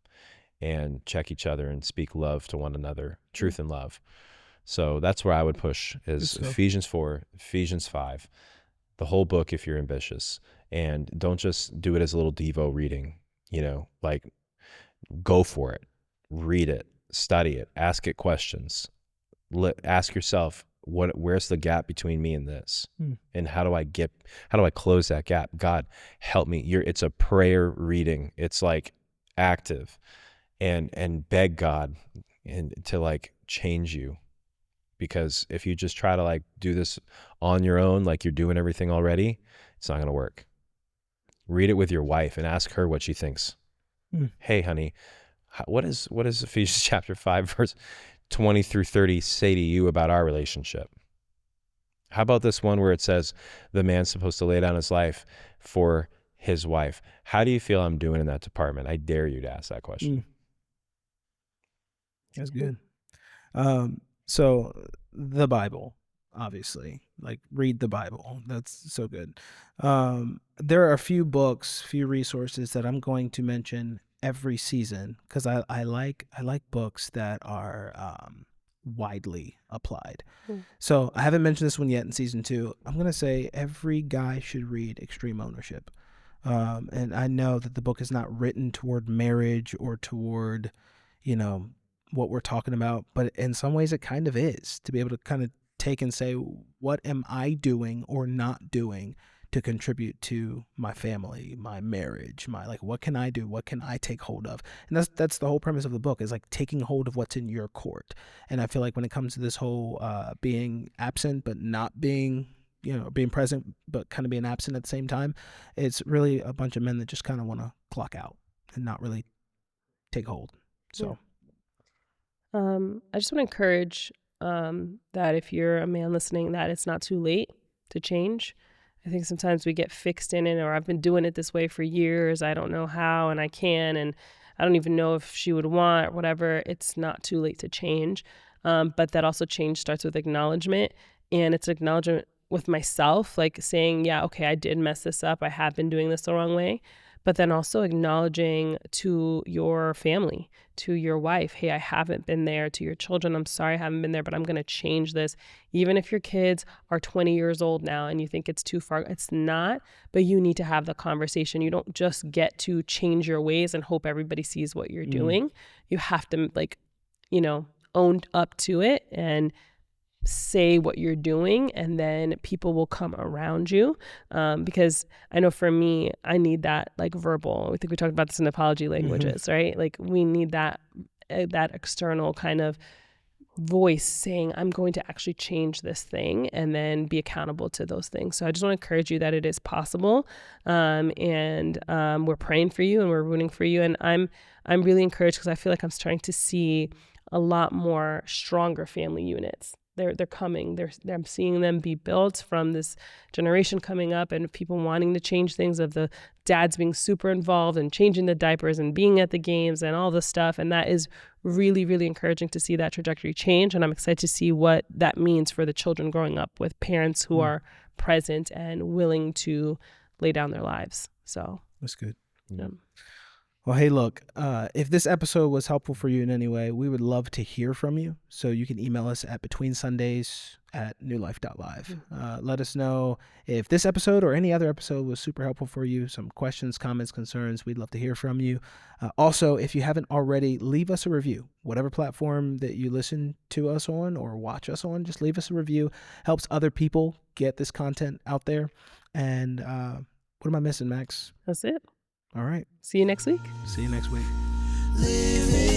and check each other and speak love to one another, truth and love. So that's where I would push is Ephesians 4, Ephesians 5, the whole book if you're ambitious. And don't just do it as a little Devo reading, like go for it, read it, study it, ask it questions, ask yourself, where's the gap between me and this? And how do I close that gap? God, help me. It's a prayer reading. It's like active, and beg God and to like change you. Because if you just try to like do this on your own, like you're doing everything already, it's not going to work. Read it with your wife and ask her what she thinks. Hey, honey, what does Ephesians chapter 5, verse 20 through 30 say to you about our relationship? How about this one where it says the man's supposed to lay down his life for his wife? How do you feel I'm doing in that department? I dare you to ask that question. That's good. So the Bible, obviously, like read the Bible. That's so good. There are a few books, few resources that I'm going to mention every season because I like books that are widely applied. So I haven't mentioned this one yet in season 2. I'm going to say every guy should read Extreme Ownership. And I know that the book is not written toward marriage or toward, what we're talking about, but in some ways it kind of is, to be able to kind of take and say, what am I doing or not doing to contribute to my family, my marriage, what can I do? What can I take hold of? And that's the whole premise of the book, is like taking hold of what's in your court. And I feel like when it comes to this whole being absent but not being, being present but kind of being absent at the same time, it's really a bunch of men that just kind of want to clock out and not really take hold. So. Yeah. I just want to encourage that if you're a man listening, that it's not too late to change. I think sometimes we get fixed in it, or I've been doing it this way for years. I don't know how, and I can, and I don't even know if she would want, or whatever. It's not too late to change. But that also change starts with acknowledgement, and it's acknowledgement with myself, like saying, yeah, okay, I did mess this up. I have been doing this the wrong way. But then also acknowledging to your family, to your wife, hey, I haven't been there. To your children, I'm sorry I haven't been there, but I'm going to change this. Even if your kids are 20 years old now and you think it's too far, it's not, but you need to have the conversation. You don't just get to change your ways and hope everybody sees what you're doing. You have to own up to it and say what you're doing, and then people will come around you, because I know for me, I need that like verbal. I think we talked about this in apology languages, right? Like we need that external kind of voice saying, I'm going to actually change this thing, and then be accountable to those things. So I just want to encourage you that it is possible. And we're praying for you and we're rooting for you. And I'm really encouraged because I feel like I'm starting to see a lot more stronger family units. They're coming. I'm seeing them be built from this generation coming up, and people wanting to change things, of the dads being super involved and changing the diapers and being at the games and all this stuff. And that is really, really encouraging to see that trajectory change. And I'm excited to see what that means for the children growing up with parents who are present and willing to lay down their lives. So that's good. Yeah. Well, hey, look, if this episode was helpful for you in any way, we would love to hear from you. So you can email us at betweensundays@newlife.live. Let us know if this episode or any other episode was super helpful for you. Some questions, comments, concerns. We'd love to hear from you. Also, if you haven't already, leave us a review. Whatever platform that you listen to us on or watch us on, just leave us a review. Helps other people get this content out there. And what am I missing, Max? That's it. All right. See you next week. See you next week. Living